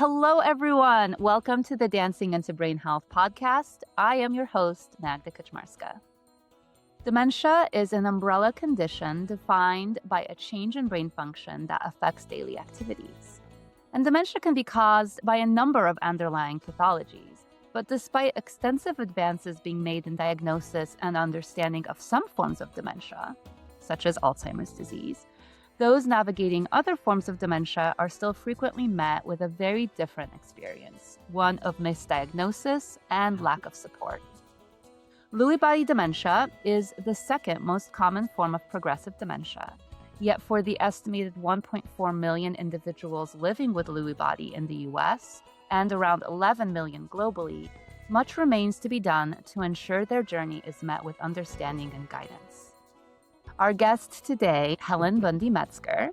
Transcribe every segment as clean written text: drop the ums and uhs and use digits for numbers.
Hello, everyone. Welcome to the Dancing into Brain Health podcast. I am your host, Magda Kaczmarska. Dementia is an umbrella condition defined by a change in brain function that affects daily activities. And dementia can be caused by a number of underlying pathologies. But despite extensive advances being made in diagnosis and understanding of some forms of dementia, such as Alzheimer's disease, those navigating other forms of dementia are still frequently met with a very different experience, one of misdiagnosis and lack of support. Lewy body dementia is the second most common form of progressive dementia. Yet for the estimated 1.4 million individuals living with Lewy body in the US and around 11 million globally, much remains to be done to ensure their journey is met with understanding and guidance. Our guest today, Helen Bundy Medsger,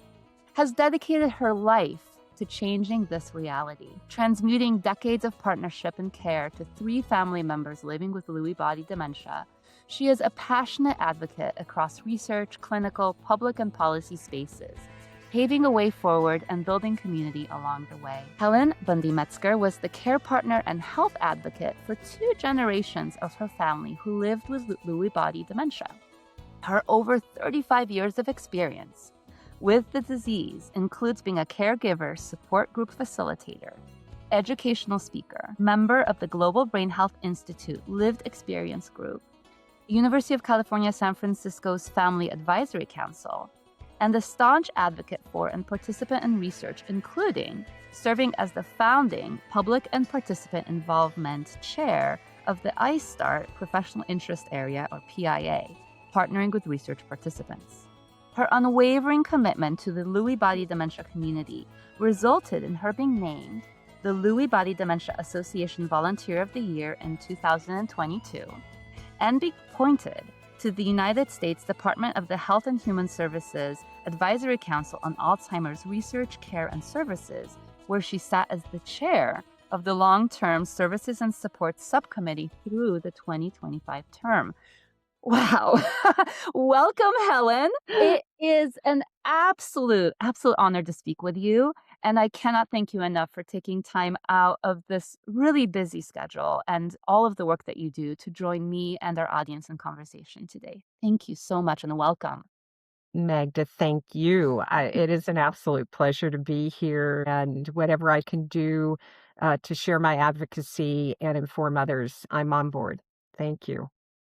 has dedicated her life to changing this reality, transmuting decades of partnership and care to 3 family members living with Lewy body dementia. She is a passionate advocate across research, clinical, public, and policy spaces, paving a way forward and building community along the way. Helen Bundy Medsger was the care partner and health advocate for 2 generations of her family who lived with Lewy body dementia. Her over 35 years of experience with the disease includes being a caregiver, support group facilitator, educational speaker, member of the Global Brain Health Institute Lived Experience Group, University of California, San Francisco's Family Advisory Council, and a staunch advocate for and participant in research, including serving as the founding Public and Participant Involvement Chair of the iStart Professional Interest Area, or PIA, partnering with research participants. Her unwavering commitment to the Lewy body dementia community resulted in her being named the Lewy Body Dementia Association Volunteer of the Year in 2022 and be appointed to the United States Department of the Health and Human Services Advisory Council on Alzheimer's Research, Care, and Services, where she sat as the chair of the Long-Term Services and Support Subcommittee through the 2025 term. Wow. Welcome, Helen. It is an absolute honor to speak with you. And I cannot thank you enough for taking time out of this really busy schedule and all of the work that you do to join me and our audience in conversation today. Thank you so much and welcome. Magda, thank you. It is an absolute pleasure to be here, and whatever I can do to share my advocacy and inform others, I'm on board. Thank you.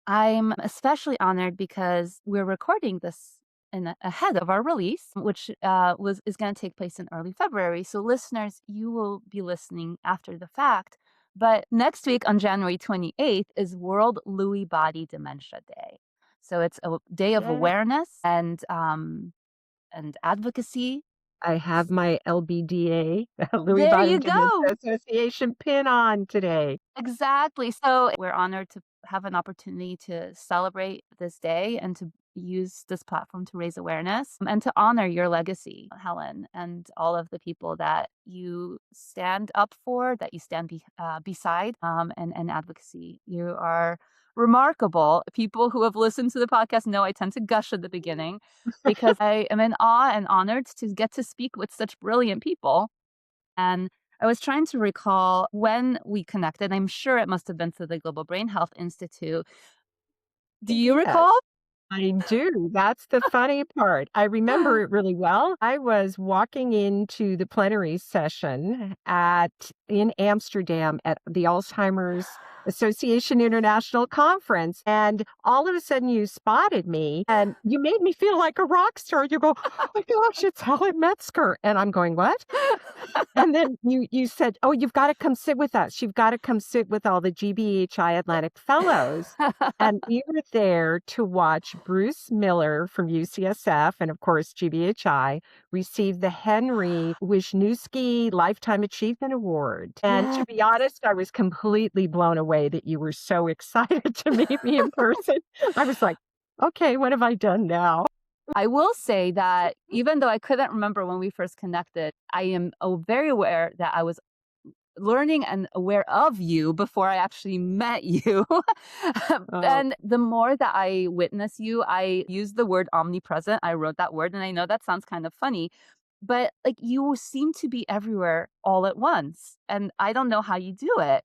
I'm especially honored because we're recording this ahead of our release, which is going to take place in early February. So listeners, you will be listening after the fact. But next week on January 28th is World Lewy Body Dementia Day. So it's a day of awareness and advocacy. I have my LBDA, Lewy Body Dementia Association pin on today. Exactly. So we're honored to have an opportunity to celebrate this day and to use this platform to raise awareness and to honor your legacy, Helen, and all of the people that you stand up for, that you stand beside, and advocacy. You are remarkable. People who have listened to the podcast know I tend to gush at the beginning because I am in awe and honored to get to speak with such brilliant people. And I was trying to recall when we connected. I'm sure it must have been through the Global Brain Health Institute. Do you recall? I do. That's the funny part. I remember it really well. I was walking into the plenary session in Amsterdam at the Alzheimer's Association International Conference, and all of a sudden you spotted me and you made me feel like a rock star. You go, "Oh my gosh, it's Helen Medsger." And I'm going, "What?" And then you said, "Oh, you've got to come sit with us. You've got to come sit with all the GBHI Atlantic Fellows." And we were there to watch Bruce Miller from UCSF and, of course, GBHI receive the Henry Wisniewski Lifetime Achievement Award. And to be honest, I was completely blown away that you were so excited to meet me in person. I was like, okay, what have I done now? I will say that even though I couldn't remember when we first connected, I am very aware that I was learning and aware of you before I actually met you. And the more that I witness you, I use the word omnipresent. I wrote that word, and I know that sounds kind of funny, but, like, you seem to be everywhere all at once, and I don't know how you do it.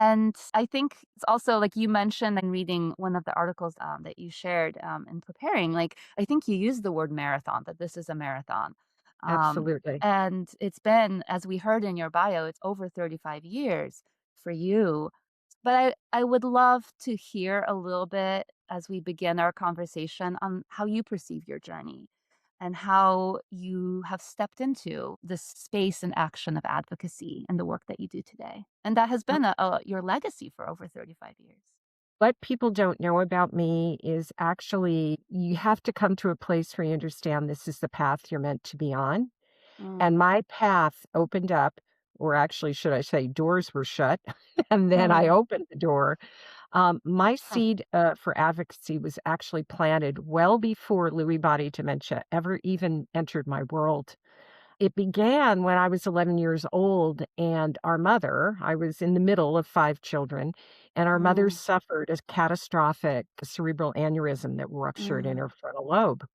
And I think it's also like you mentioned in reading one of the articles, that you shared, in preparing, like, I think you used the word marathon, that this is a marathon. Absolutely. And it's been, as we heard in your bio, it's over 35 years for you. But I would love to hear a little bit as we begin our conversation on how you perceive your journey and how you have stepped into this space and action of advocacy and the work that you do today. And that has been your legacy for over 35 years. What people don't know about me is actually you have to come to a place where you understand this is the path you're meant to be on. And Mm, my path opened up, or actually, should I say, doors were shut. And then I mm, opened the door. My huh, seed for advocacy was actually planted well before Lewy Body Dementia ever even entered my world. It began when I was 11 years old, and our mother, I was in the middle of 5 children, and our mother mm, suffered a catastrophic cerebral aneurysm that ruptured in mm, her frontal lobe.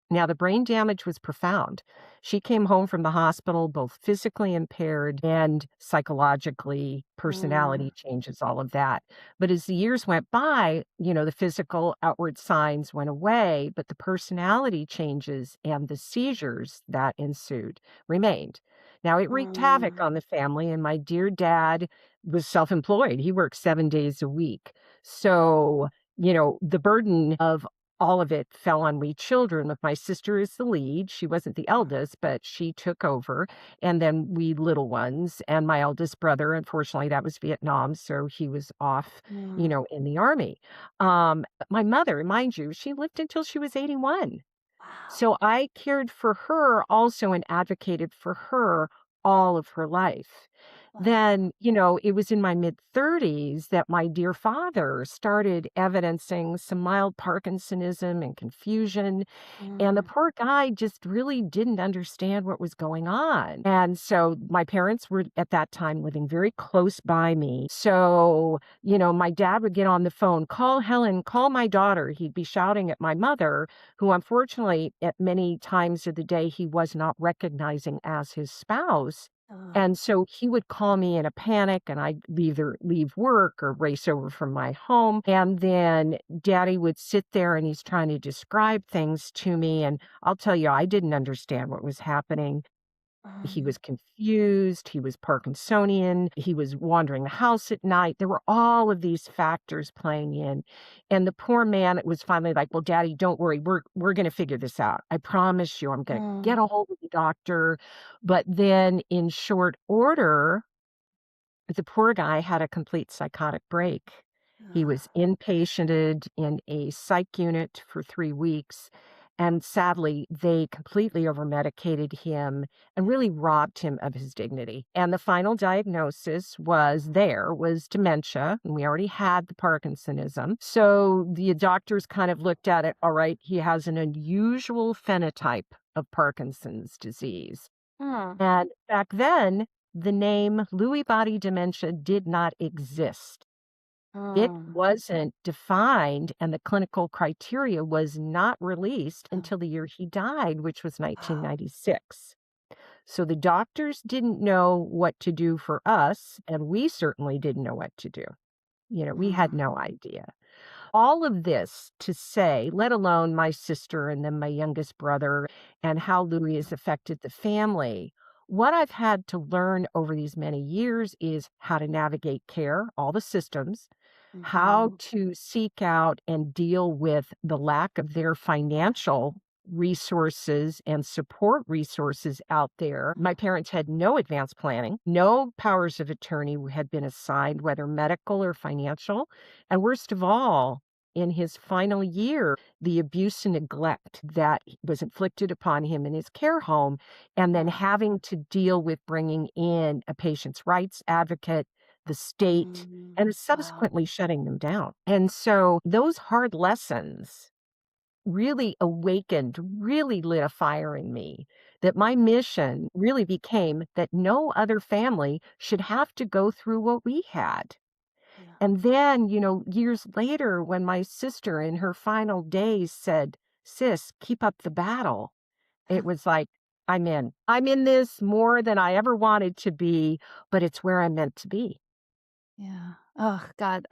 Now, the brain damage was profound. She came home from the hospital both physically impaired and psychologically, mm, personality changes, all of that. But as the years went by, the physical outward signs went away, but the personality changes and the seizures that ensued remained. Now, it wreaked havoc mm, on the family, and my dear dad was self employed. He worked 7 days a week. So, the burden of all of it fell on we children, with my sister as the lead. She wasn't the mm, eldest, but she took over, and then we little ones, and my eldest brother, unfortunately, that was Vietnam, so he was off, mm. in the army. But my mother, mind you, she lived until she was 81. Wow. So I cared for her also and advocated for her all of her life. Wow. Then, it was in my mid-30s that my dear father started evidencing some mild Parkinsonism and confusion, and the Mm, poor guy just really didn't understand what was going on. And so my parents were at that time living very close by me. So, my dad would get on the phone, call Helen, call my daughter. He'd be shouting at my mother, who unfortunately at many times of the day he was not recognizing as his spouse. uh, And so he would call me in a panic, and I'd either leave work or race over from my home. And then daddy would sit there and he's trying to describe things to me. And I'll tell you, I didn't understand what was happening. He mm, was confused. He was Parkinsonian. He was wandering the house at night. There were all of these factors playing in. And the poor man was finally like, well, daddy, don't worry. We're going to figure this out. I promise you, I'm going to mm, get a hold of the doctor. But then in short order, the poor guy had a complete psychotic break. He uh, was inpatiented in a psych unit for 3 weeks, and sadly, they completely overmedicated him and really robbed him of his dignity. And the final diagnosis was dementia, and we already had the Parkinsonism. So the doctors kind of looked at it, all right, he has an unusual phenotype of Parkinson's disease. mm, And back then, the name Lewy Body Dementia did not exist. It mm, wasn't defined, and the clinical criteria was not released oh, until the year he died, which was wow. 1996. So the doctors didn't know what to do for us, and we certainly didn't know what to do. We had Mm, no idea. All of this to say, let alone my sister and then my youngest brother and how Louis has affected the family. What I've had to learn over these many years is how to navigate care, all the systems, how mhm, to seek out and deal with the lack of their financial resources and support resources out there. My parents had no advanced planning, no powers of attorney had been assigned, whether medical or financial. And worst of all, in his final year, the abuse and neglect that was inflicted upon him in his care home, and then mm, having to deal with bringing in a patient's rights advocate, the state, mm, and wow. subsequently shutting them down. And so those hard lessons really awakened, really lit a fire in me that my mission really became that no other family should have to go through what we had. Yeah. And then, years later, when my sister in her final days said, "Sis, keep up the battle," it was like, I'm in. I'm in this more than I ever wanted to be, but it's where I'm meant to be. Yeah. Oh God,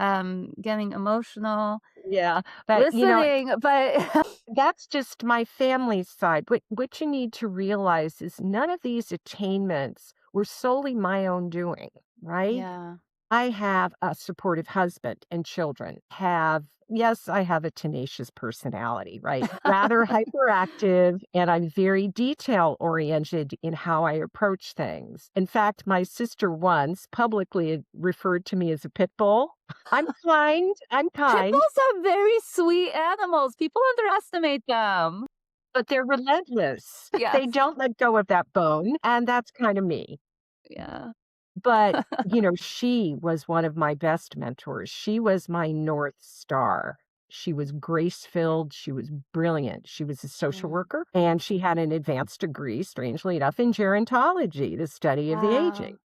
getting emotional Yeah. But, listening, but that's just my family's side. What you need to realize is none of these attainments were solely my own doing, right? yeah. I have a supportive husband and children. Yes, I have a tenacious personality, right? Rather hyperactive, and I'm very detail oriented in how I approach things. In fact, my sister once publicly referred to me as a pit bull. I'm kind. I'm Pit kind, bulls are very sweet animals. People underestimate them. but they're relentless. They Yes. don't let go of that bone, and that's kind of me. Yeah. But, she was one of my best mentors. She was my North Star. She was grace-filled, she was brilliant. She was a social Yeah. worker, and she had an advanced degree, strangely enough, in gerontology, the study of the aging,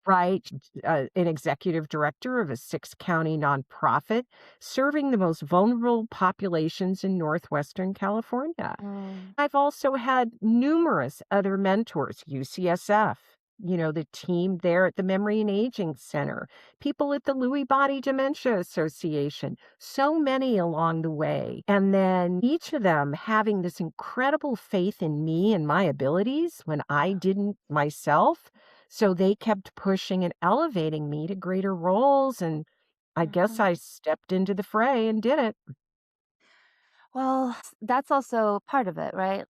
Wow. right? An executive director of a six-county nonprofit serving the most vulnerable populations in Northwestern California. Oh. I've also had numerous other mentors, UCSF, the team there at the Memory and Aging Center, people at the Lewy Body Dementia Association, so many along the way. And then each of them having this incredible faith in me and my abilities when I didn't myself. So they kept pushing and elevating me to greater roles. And I guess Mhm. I stepped into the fray and did it. Well, that's also part of it, right?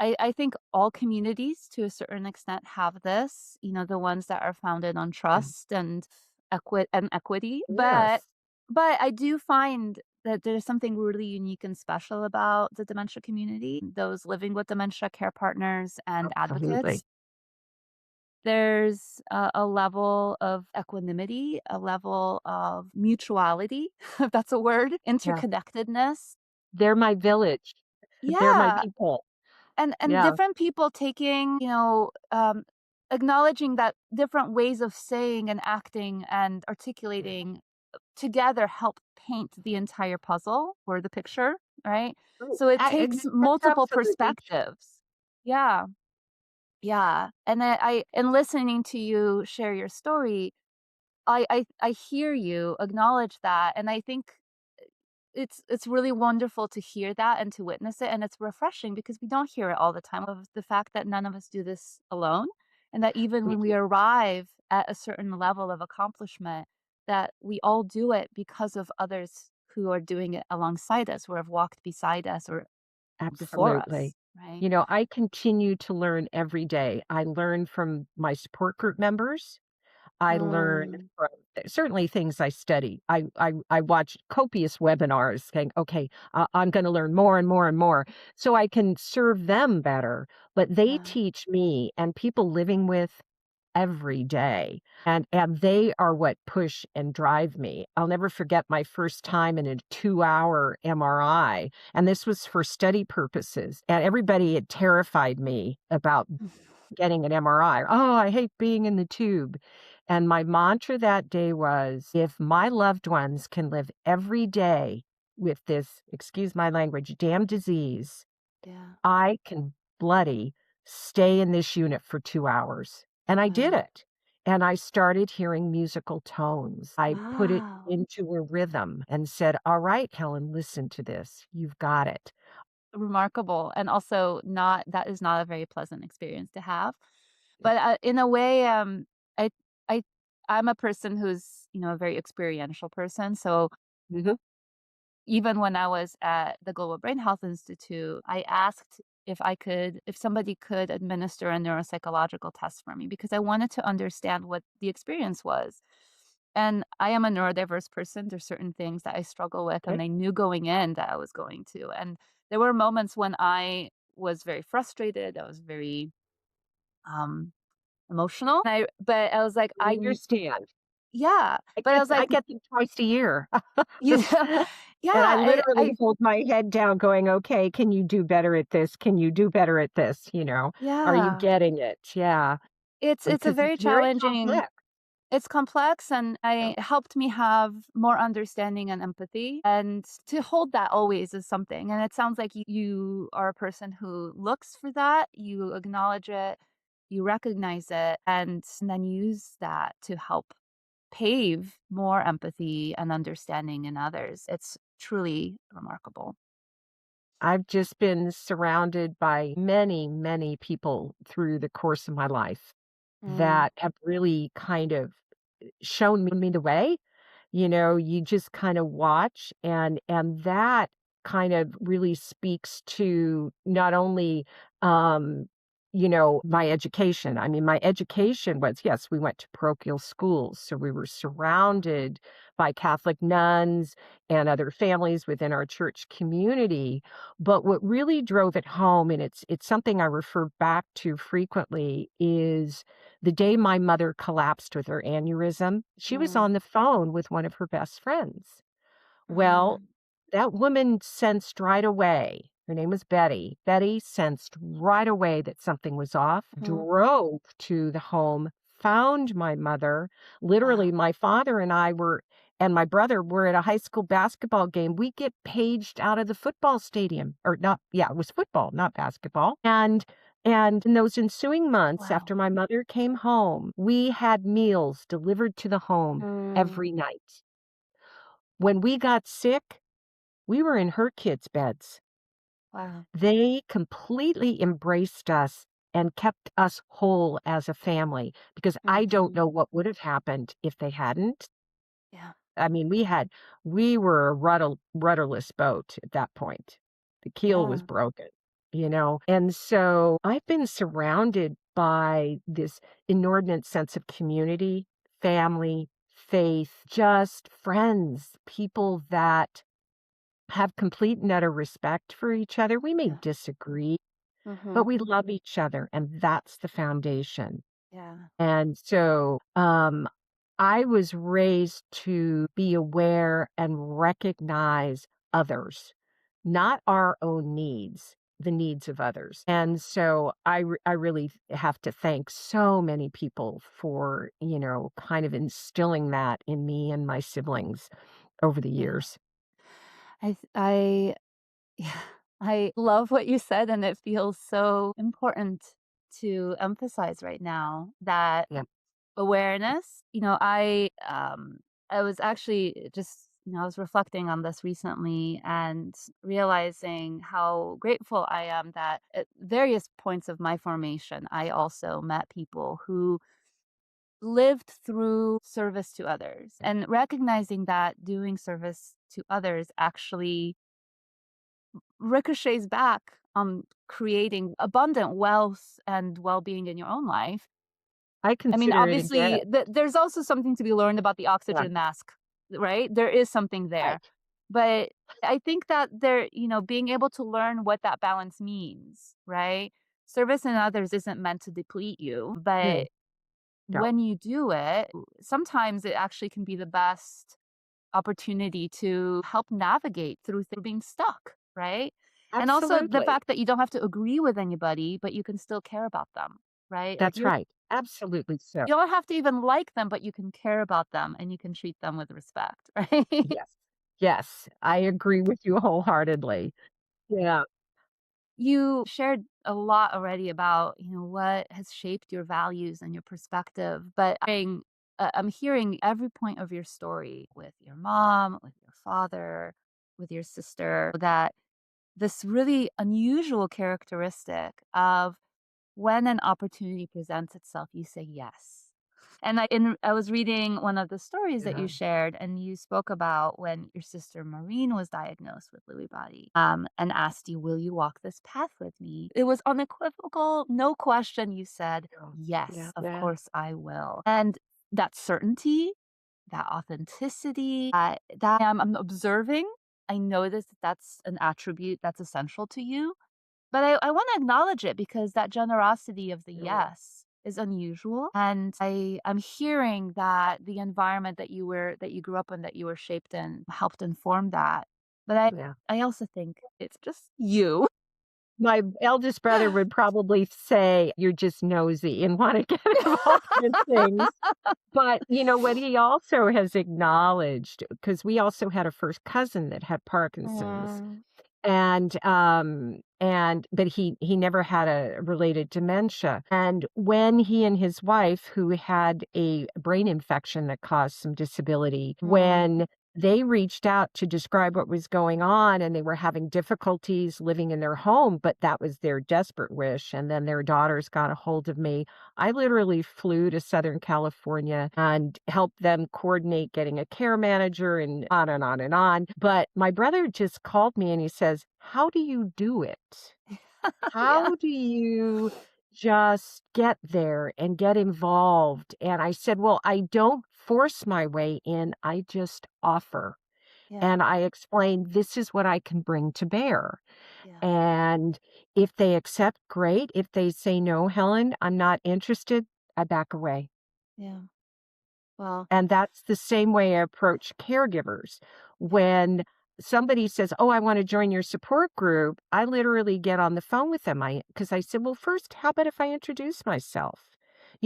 I think all communities to a certain extent have this, the ones that are founded on Yeah. trust and equity. But Yes. but I do find that there's something really unique and special about the dementia community, those living with dementia, care partners, and advocates. Absolutely. There's a level of equanimity, a level of mutuality, if that's a word, Yeah. interconnectedness. They're my village. They're my Yeah, people. and Yeah. different people taking, acknowledging that different ways of saying and acting and articulating together help paint the entire puzzle or the picture, right? Right. So it I takes that's multiple absolutely true. perspectives. Yeah, yeah, and in listening to you share your story, I hear you acknowledge that, and I think it's really wonderful to hear that and to witness it, and it's refreshing because we don't hear it all the time of the fact that none of us do this alone, and that even We when we arrive at a certain level of accomplishment, that we all do it because of others who are doing it alongside us or have walked beside us or before absolutely. us, right? I continue to learn every day. I learn from my support group members. I learn Mm, from certainly things I study. I watch copious webinars saying, "Okay, I'm gonna learn more and more and more so I can serve them better." But they yeah. teach me and people living with every day, and they are what push and drive me. I'll never forget my first time in a 2-hour MRI, and this was for study purposes, and everybody had terrified me about getting an MRI. "Oh, I hate being in the tube." And my mantra that day was, "If my loved ones can live every day with this, excuse my language, damn disease, Yeah. I can bloody stay in this unit for 2 hours." And I did Wow. it. And I started hearing musical tones. I put it Wow. into a rhythm and said, "All right, Helen, listen to this. You've got it." Remarkable, and also not that is not a very pleasant experience to have. But, in a way, I I I'm a person who's, a very experiential person, so Mhm. even when I was at the Global Brain Health Institute, I asked if somebody could administer a neuropsychological test for me because I wanted to understand what the experience was. And I am a neurodiverse person. There's certain things that I struggle with, and Okay. I knew going in that I was going to. And there were moments when I was very frustrated. I was very um, emotional. But I was like, I understand. yeah. But I was I like, get them twice a year. you know, And I yeah. literally hold my head down going, "Okay, can you do better at this? Can you do better at this?" Are you Yeah. getting it? Yeah, It's a because very it's very challenging complex. It's complex, and Yeah. it helped me have more understanding and empathy, and to hold that always is something. And it sounds like you are a person who looks for that, you acknowledge it, you recognize it, and then use that to help pave more empathy and understanding in others. It's truly remarkable. I've just been surrounded by many, many people through the course of my life Mm, that have really kind of shown me the way. You know, you just kind of watch, and that kind of really speaks to not only, um, my education. I mean, my education was, yes, we went to parochial schools, so we were surrounded by Catholic nuns and other families within our church community. But what really drove it home, and it's something I refer back to frequently, is the day my mother collapsed with her aneurysm. She was mm, on the phone with one of her best friends. Well, mm, that woman sensed right away. Her name was Betty. Betty sensed right away that something was off, mhm. drove to the home, found my mother. Literally, Wow. my father and I were, and my brother were at a high school basketball game. We get paged out of the football stadium, or not, yeah, it was football, not basketball. And in those ensuing months Wow. after my mother came home, we had meals delivered to the home Mm, every night. When we got sick, we were in her kids' beds. wow. They completely embraced us and kept us whole as a family, because I don't Mhm. know what would have happened if they hadn't. Yeah. I mean, we were a rudderless boat at that point. The keel was Yeah. broken, And so I've been surrounded by this inordinate sense of community, family, faith, just friends, people that have complete and utter respect for each other. We may Yeah. disagree, but Mhm. we love each other, and that's the foundation. Yeah. And so, I was raised to be aware and recognize others, not our own needs, the needs of others. And so I really have to thank so many people for, kind of instilling that in me and my siblings over the Yeah. years. I yeah, I love what you said, and it feels so important to emphasize right now that Yeah. awareness. I was actually just, I was reflecting on this recently and realizing how grateful I am that at various points of my formation, I also met people who lived through service to others, and recognizing that doing service to others actually ricochets back on creating abundant wealth and well-being in your own life. I I mean, consider it a obviously, gift. there's also something to be learned about the Yeah, oxygen mask, right? There is something there. right. But I think that being able to learn what that balance means, right? Service in others isn't meant to deplete you, No, but no. when you do it, sometimes it actually can be the best opportunity to help navigate through being stuck, right? And also the Absolutely. fact that you don't have to agree with anybody, but you can still care about them, right? Like That's right. Absolutely so. you don't have to even like them, but you can care about them and you can treat them with respect, right? Yes. Yes, I agree with you wholeheartary. Yeah, You shared a lot already about, what has shaped your values and your perspective, but I'm hearing every point of your story with your mom, with your father, with your sister, that this really unusual characteristic of when an opportunity presents itself, you say yes. And I was reading one of the stories that yeah, you shared, and you spoke about when your sister Maureen was diagnosed with Lewy body, and asked you, "Will you walk this path with me?" It was unequivocal, no question. You said, yeah, "Yes, of yeah. course I will." And that certainty, that authenticity, that I'm observing. I notice that that's an attribute that's essential to you, but I wanna acknowledge it because that generosity of the No, yes is unusual, and I'm hearing that the environment that you grew up in, that you were shaped in, helped inform that. But yeah. I also think it's just you. My eldest brother would probably say, "You're just nosy and wanna get involved in things." But, what he also has acknowledged, because we also had a first cousin that had Parkinson's, Aw. but he never had a related dementia. And when he and his wife, who had a brain infection that caused some disability, Mm, when they reached out to describe what was going on and they were having difficulties living in their home, but that was their desperate wish. And then their daughters got a hold of me. I literally flew to Southern California and helped them coordinate getting a care manager and on and on and on. But my brother just called me and he says, "How do you do it? yeah, How do you just get there and get involved?" And I said, "Well, I don't force my way in, I just offer." yeah, And I explained, "This is what I can bring to bear." yeah, And if they accept, great. If they say, "No, Helen, I'm not interested," I back away. yeah. Well, And that's the same way I approach caregivers. yeah, When somebody says, "Oh, I want to join your support group," I literally get on the phone with them. Because I said, "Well, first, how about if I introduce myself?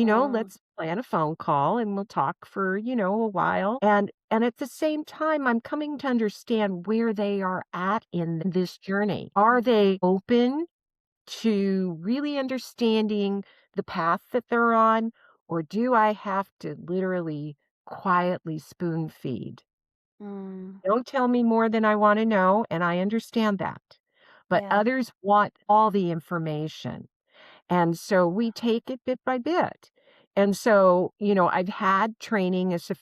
uh, Let's plan a phone call and we'll talk for, a while." And at the same time, I'm coming to understand where they are at in this journey. Are mhm, they open to really understanding the path that they're on, or do I have to literally quietly spoon feed? mm, Don't tell me more than I want to know, and I understand that. But yeah, others want all the information. And so we take it bit by bit. And so, I've had training as a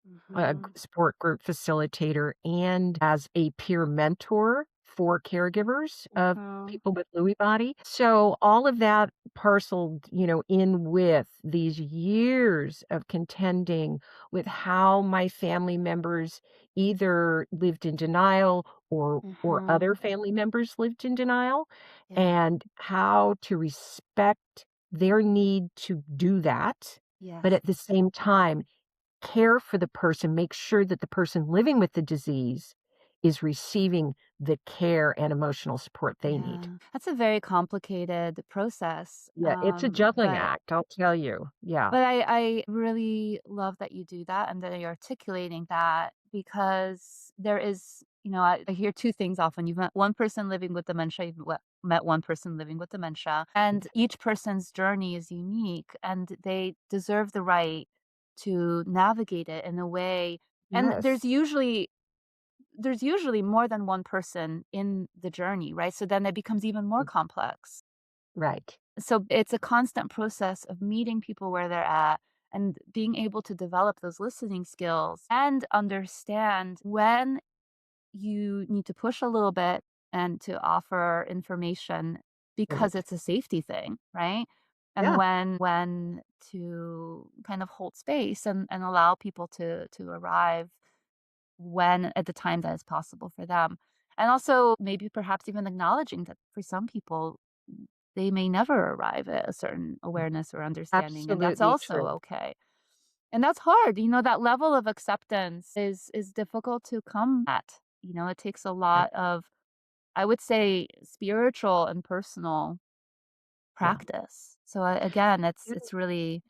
mhm, support group facilitator and as a peer mentor for caregivers of mhm, people with Lewy body. So all of that parceled, in with these years of contending with how my family members either lived in denial or other mhm, family members lived in denial, yeah, and how to respect their need to do that, but yes, at the same time care for the person, make sure that the person living with the disease is receiving the care and emotional support they need. yeah. That's a very complicated process, Yeah, it's a juggling but act, I'll tell you. Yeah. I really love that you do that and that you're articulating that because there is, I hear two things often. You've met one person living with dementia, met one person living with dementia, and each person's journey is unique and they deserve the right to navigate it in a way. And Yes. there's usually more than one person in the journey, right? So then it becomes even more complex. Right. So it's a constant process of meeting people where they're at and being able to develop those listening skills and understand when you need to push a little bit and to offer information because Right. it's a safety thing, right? And Yeah. when to kind of hold space and allow people to arrive when at the time that is possible for them. And also maybe perhaps even acknowledging that for some people, they may never arrive at a certain awareness or understanding, and that's Absolutely also true. okay. And that's hard. That level of acceptance is difficult to come at. It takes a Yeah. lot of, I would say, spiritual and personal Yeah. practice. So, again, it's It it's really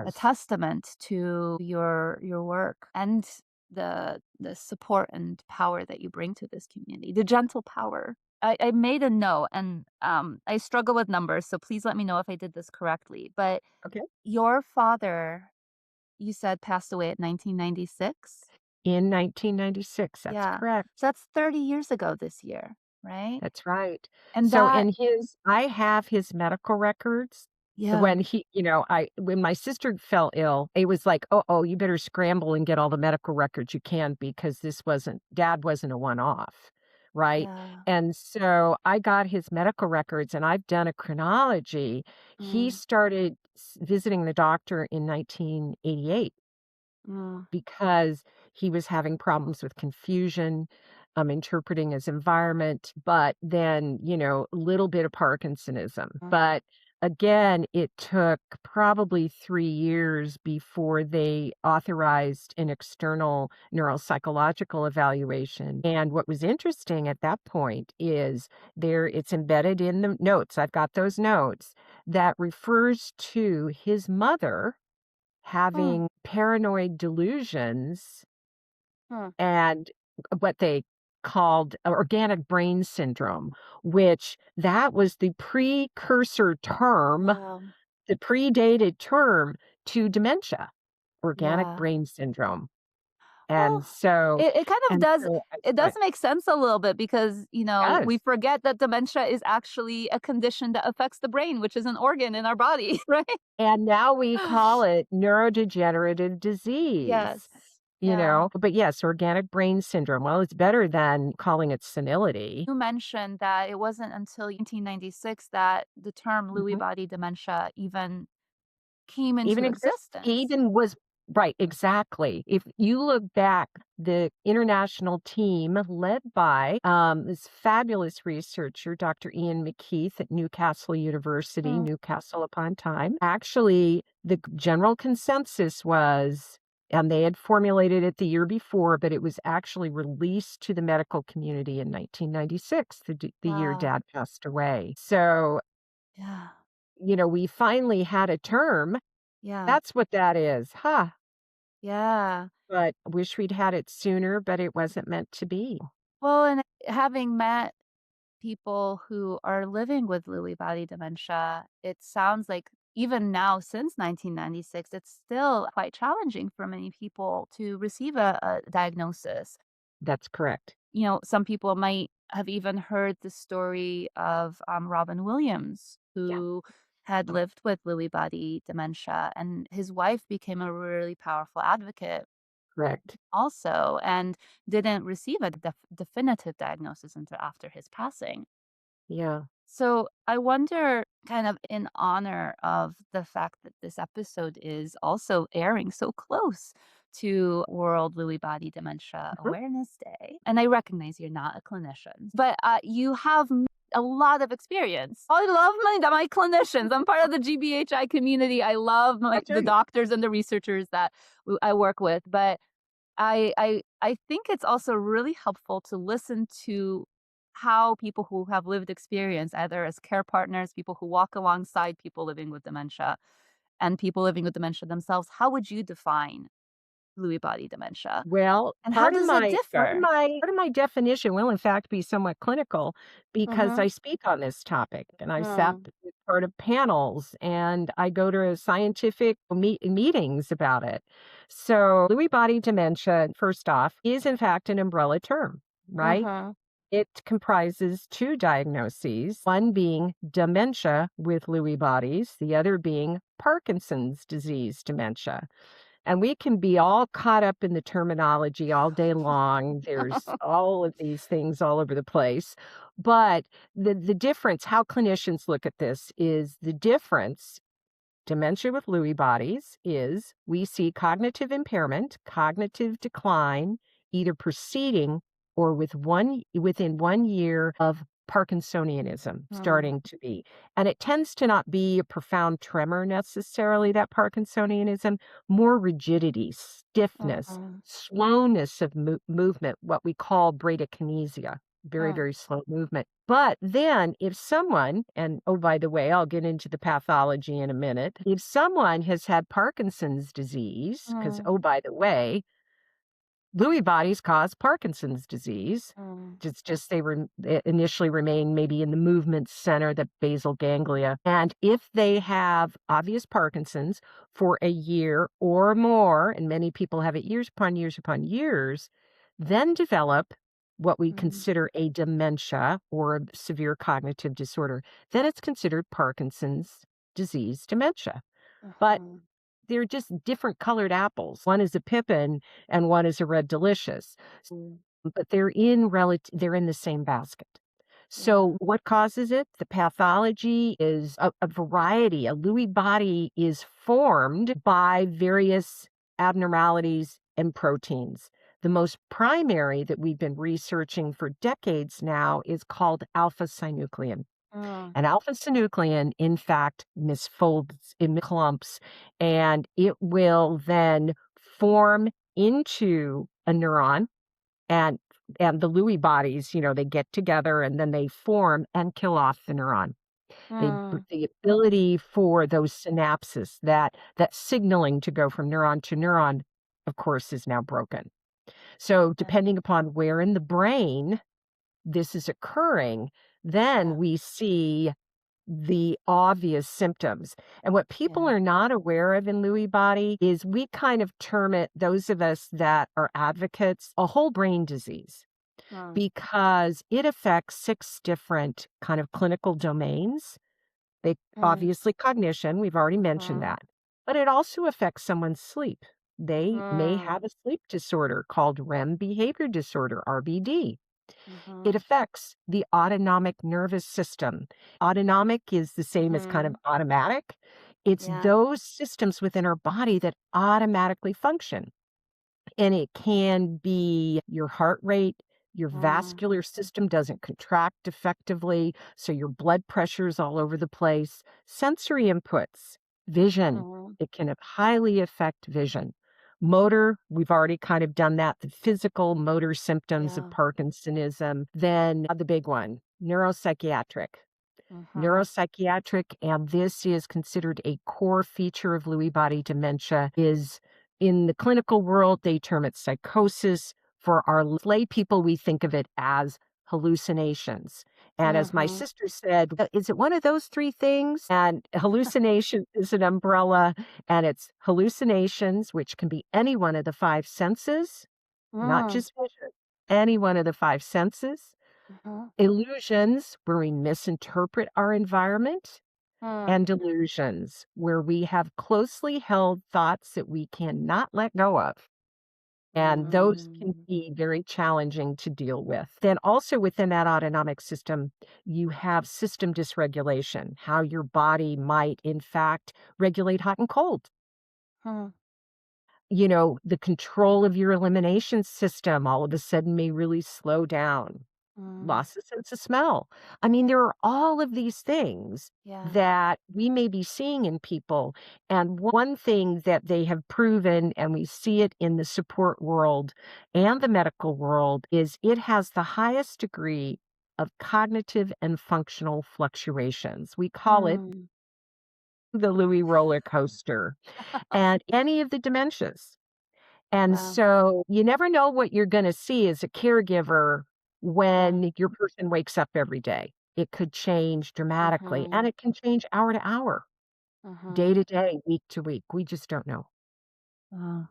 a does. testament to your work and the support and power that you bring to this community, the gentle power. I made a note, and I struggle with numbers, so please let me know if I did this correctly. But Okay. your father, you said, passed away at 1996. In 1996, that's Yeah, correct. so that's 30 years ago this year, right? That's right. And So that, in his I have his medical records. yeah, When when my sister fell ill, it was like, "Oh, you better scramble and get all the medical records you can because this wasn't dad wasn't a one-off." Right? yeah, And so I got his medical records and I've done a chronology. He mm, started visiting the doctor in 1988 mm, because he was having problems with confusion, interpreting his environment, but then, a little bit of Parkinsonism. mm, But Again, it took probably 3 years before they authorized an external neuropsychological evaluation, and what was interesting at that point is it's embedded in the notes, I've got those notes, that refers to his mother Hmm. having paranoid delusions Hmm. and what they called organic brain syndrome, which that was the precursor term, Wow. the predated term to dementia, organic Yeah. brain syndrome. And Well, so it kind of and does so I it saw does it. make sense a little bit because, we Yes. forget that dementia is actually a condition that affects the brain, which is an organ in our body, right? And now we call it neurodegenerative Yes. disease, Yeah. But yes, organic brain syndrome. Well, it's better than calling it senility. You mentioned that it wasn't until 1996 that the term Lewy Mhm. body dementia even came Even into exist existence. even was right, exactly. If you look back, the international team led by, this fabulous researcher, Dr. Ian McKeith at Newcastle University, Mm. Newcastle upon Tyne. Actually, the general consensus was and they had formulated it the year before, but it was actually released to the medical community in 1996, the year Wow. dad passed away. So, Yeah. we finally had a term. Yeah. That's what that is. Huh. Yeah. But wish we'd had it sooner, but it wasn't meant to be. Well, and having met people who are living with Lewy body dementia, it sounds like even now, since 1996, it's still quite challenging for many people to receive a diagnosis. That's correct. Some people might have even heard the story of Robin Williams, Yeah, who had lived with Lewy body dementia, and his wife became a really powerful advocate correct. also and didn't receive a definitive diagnosis until after his passing. Yeah. So I wonder, kind of in honor of the fact that this episode is also airing so close to World Lewy Body Dementia Mhm. Awareness Day, and I recognize you're not a clinician, but you have a lot of experience. I love my clinicians. I'm part of the GBHI community. I love Oh, the do you? doctors and the researchers that I work with, but I think it's also really helpful to listen to how people who have lived experience, either as care partners, people who walk alongside people living with dementia, and people living with dementia themselves, how would you define Lewy body dementia? Well, And how part of does it my part of differ? my part of my definition will in fact be somewhat clinical because Mhm. I speak on this topic and I sat Mm. with part of panels and I go to scientific meetings about it. So, Lewy body dementia, first off, is in fact an umbrella term, right? Mhm. It comprises two diagnoses, one being dementia with Lewy bodies, the other being Parkinson's disease dementia. And we can be all caught up in the terminology all day long. There's all of these things all over the place. But the difference, how clinicians look at this, is the difference dementia with Lewy bodies is we see cognitive impairment, cognitive decline, either preceding or within 1 year of Parkinsonianism Mm. starting to be. And it tends to not be a profound tremor necessarily, that Parkinsonianism, more rigidity, stiffness, Mhm. slowness of movement, what we call bradykinesia, very, Mm. very slow movement. But then if someone, and oh, by the way, I'll get into the pathology in a minute. If someone has had Parkinson's disease, because Mm. oh, by the way, Lewy bodies cause Parkinson's disease. Mm. It's just they initially remain maybe in the movement center, the basal ganglia. And if they have obvious Parkinson's for a year or more, and many people have it years upon years, then develop what we Mm. consider a dementia or a severe cognitive disorder, then it's considered Parkinson's disease dementia. But Mhm. they're just different colored apples. One is a pippin and one is a red delicious, Mm. but they're in the same basket. Yeah. So what causes it? The pathology is a variety. A Lewy body is formed by various abnormalities and proteins. The most primary that we've been researching for decades now is called alpha synuclein. Mm, An alpha-synuclein, in fact, misfolds in clumps, and it will then form into a neuron, and the Lewy bodies, they get together and then they form and kill off the neuron. mm, The ability for those synapses, that signaling to go from neuron to neuron, of course, is now broken. So okay. depending upon where in the brain this is occurring, Yeah, then we see the obvious symptoms. And what people yeah. are not aware of in Lewy body is we kind of term it, those of us that are advocates, a whole brain disease Mm, because it affects 6 different kind of clinical domains. They mm, obviously cognition, we've already mentioned mhm, that, but it also affects someone's sleep. They may mm, have a sleep disorder called REM behavior disorder, RBD. It mhm, affects the autonomic nervous system. Autonomic is the same as kind of mhm. automatic. It's Yeah. those systems within our body that automatically function. And it can be your heart rate, your Mm, vascular system doesn't contract effectively, so your blood pressure's all over the place. Sensory inputs, vision, mhm. it can highly affect vision. Motor, we've already kind of done that, the physical motor symptoms of Yeah. Parkinsonism. Then the big one, neuropsychiatric. Mhm, Neuropsychiatric, and this is considered a core feature of Lewy body dementia, is in the clinical world, they term it psychosis. For our lay people, we think of it as hallucinations. And as my mhm, sister said, is it one of those 3 things? And hallucination is an umbrella, and it's hallucinations, which can be any one of the 5 senses, not mm, just vision, any one of the 5 senses. mhm, Illusions, where we misinterpret our environment, mm, and delusions, where we have closely held thoughts that we cannot let go of. And those can mm, be very challenging to deal with. Then, also within that autonomic system, you have system dysregulation, how your body might, in fact, regulate hot and cold. mm, The control of your elimination system all of a sudden may really slow down. mm. Lost the sense of smell. I mean, there are all of these things Yeah. that we may be seeing in people. And one thing that they have proven, and we see it in the support world and the medical world, is it has the highest degree of cognitive and functional fluctuations. We call it Mm. the Lewy roller coaster and any of the dementias. And Wow. so you never know what you're gonna see as a caregiver Yeah. when your person wakes up every day. It could change dramatically, and Mhm, it can change hour to hour, day mhm. to day, week to week. We just don't know. Wow.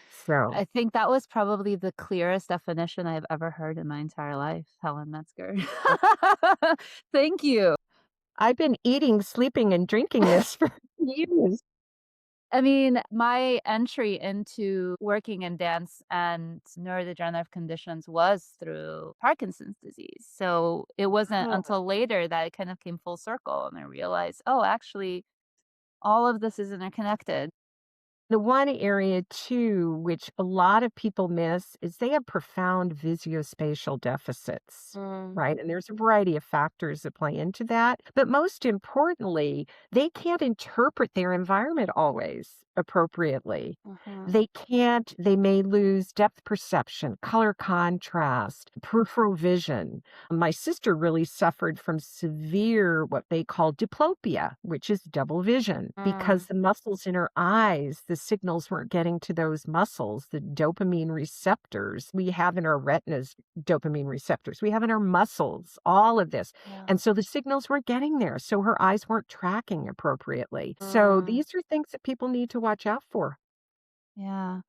So, I think that was probably the clearest definition I've ever heard in my entire life, Helen Medsger. uh, Thank you. I've been eating, sleeping, and drinking this for years. I mean, my entry into working in dance and neurodegenerative conditions was through Parkinson's disease. So it wasn't Oh. until later that it kind of came full circle and I realized, oh, actually, all of this is interconnected. The one area too, which a lot of people miss, is they have profound visuospatial deficits, Mm, right? And there's a variety of factors that play into that. But most importantly, they can't interpret their environment always appropriately. mhm, They may lose depth perception, color contrast, peripheral vision. My sister really suffered from severe, what they call diplopia, which is double vision, mm, because the muscles in her eyes, the signals weren't getting to those muscles, the dopamine receptors we have in our retinas, dopamine receptors we have in our muscles, all of this. yeah, And so the signals weren't getting there. So her eyes weren't tracking appropriately. So mm, these are things that people need to watch out for. yeah.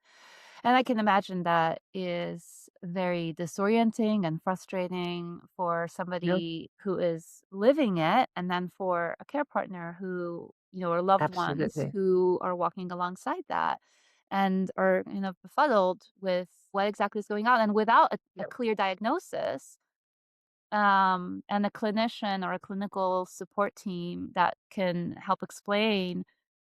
And I can imagine that is very disorienting and frustrating for No, somebody who is living it, and then for a care partner who, or loved ones absolutely. who are walking alongside that and are, befuddled with what exactly is going on. And without a No, clear diagnosis, and a clinician or a clinical support team that can help explain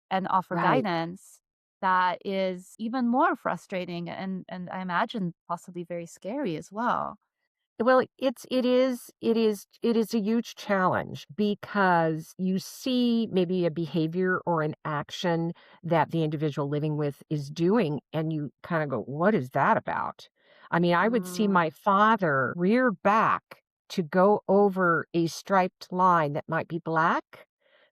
and offer right. guidance, that is even more frustrating and I imagine possibly very scary as well. Well, it is a huge challenge because you see maybe a behavior or an action that the individual living with is doing, and you kind of go, "What is that about?" I mean, I would see Mm, my father rear back to go over a striped line that might be black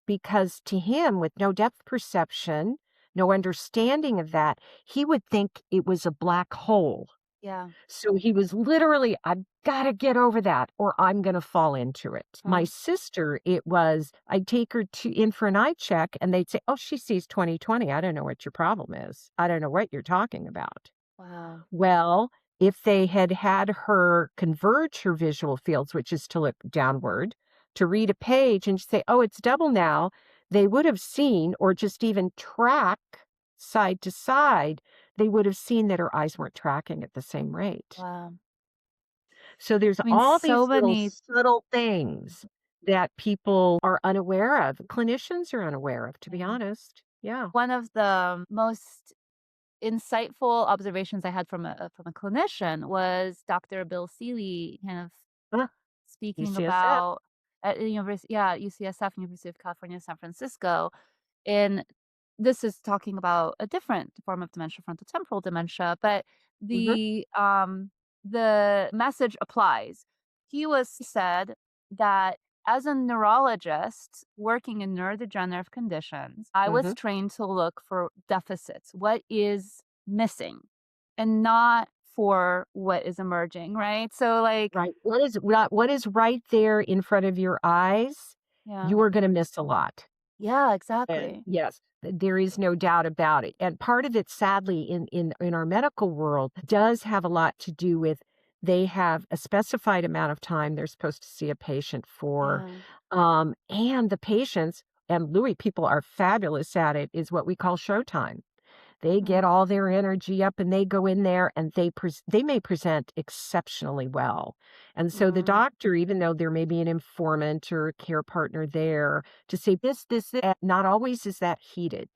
because to him, with no depth perception, no understanding of that, he would think it was a black hole. yeah. So he was literally, "I've gotta get over that or I'm gonna fall into it." My Huh. sister, it was I'd take her to in for an eye check and they'd say, "Oh, she sees 20/20. I don't know what your problem is. I don't know what you're talking about." Wow. Well, if they had had her converge her visual fields, which is to look downward, to read a page and say, "Oh, it's double now," they would have seen, or just even track side to side, they would have seen that her eyes weren't tracking at the same rate. Wow. So there's I mean, all so these little many. subtle things that people are unaware of, clinicians are unaware of, to be Yeah. honest. Yeah. One of the most insightful observations I had from a clinician was Dr. Bill Seeley kind of Huh, speaking UCSF. about at the university, yeah, UCSF, University of California, San Francisco. And this is talking about a different form of dementia, frontotemporal dementia, but Mhm, the message applies. He was said that as a neurologist working in neurodegenerative conditions, I was mhm. trained to look for deficits. What is missing? And not for what is emerging, right? So like, Right. What is right there in front of your eyes, yeah. you are gonna miss a lot. Yeah, And exactly. yes, there is no doubt about it. And part of it, sadly, in our medical world, does have a lot to do with they have a specified amount of time they're supposed to see a patient for, Yeah. and the patients and Louis people are fabulous at it, is what we call showtime. They get Mm, all their energy up and they go in there and they may present exceptionally well. And so the mm, doctor, even though there may be an informant or a care partner there to say this, not always is that heated.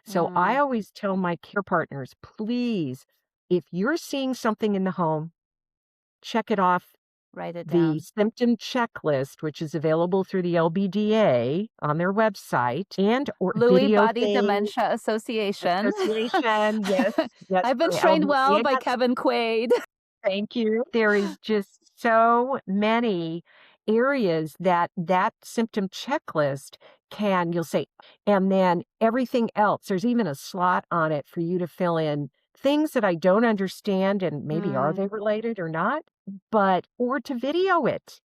So I mm. always tell my care partners, please, if you're seeing something in the home, check it off Write it the down. symptom checklist, which is available through the LBDA on their website, and or Lewy video Body things Dementia Association. association, yes, yes, I've been the trained well LBDA by has Kevin Quaid. thank you. There is just so many areas that that symptom checklist you'll say, and then everything else, there's even a slot on it for you to fill in things that I don't understand and maybe are they Mm, related or not, but or to video it.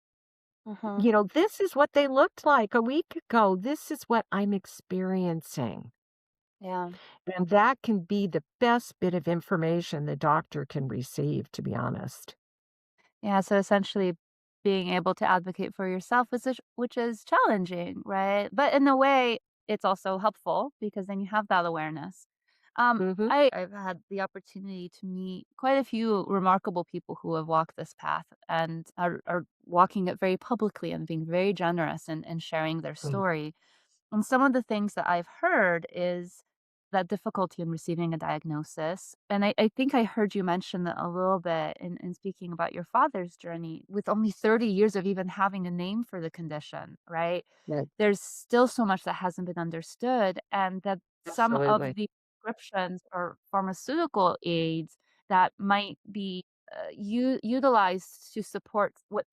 mhm. You know, this is what they looked like a week ago. This is what I'm experiencing. Yeah. And that can be the best bit of information the doctor can receive, to be honest. Yeah, so essentially being able to advocate for yourself, which is challenging, right? But in a way, it's also helpful because then you have that awareness. Mhm. I've had the opportunity to meet quite a few remarkable people who have walked this path and are walking it very publicly and being very generous in sharing their Mm, story. And some of the things that I've heard is that difficulty in receiving a diagnosis. And I think I heard you mention that a little bit in speaking about your father's journey with only 30 years of even having a name for the condition, right? right, There's still so much that hasn't been understood, and that some of absolutely. the prescriptions or pharmaceutical aids that might be utilized to support what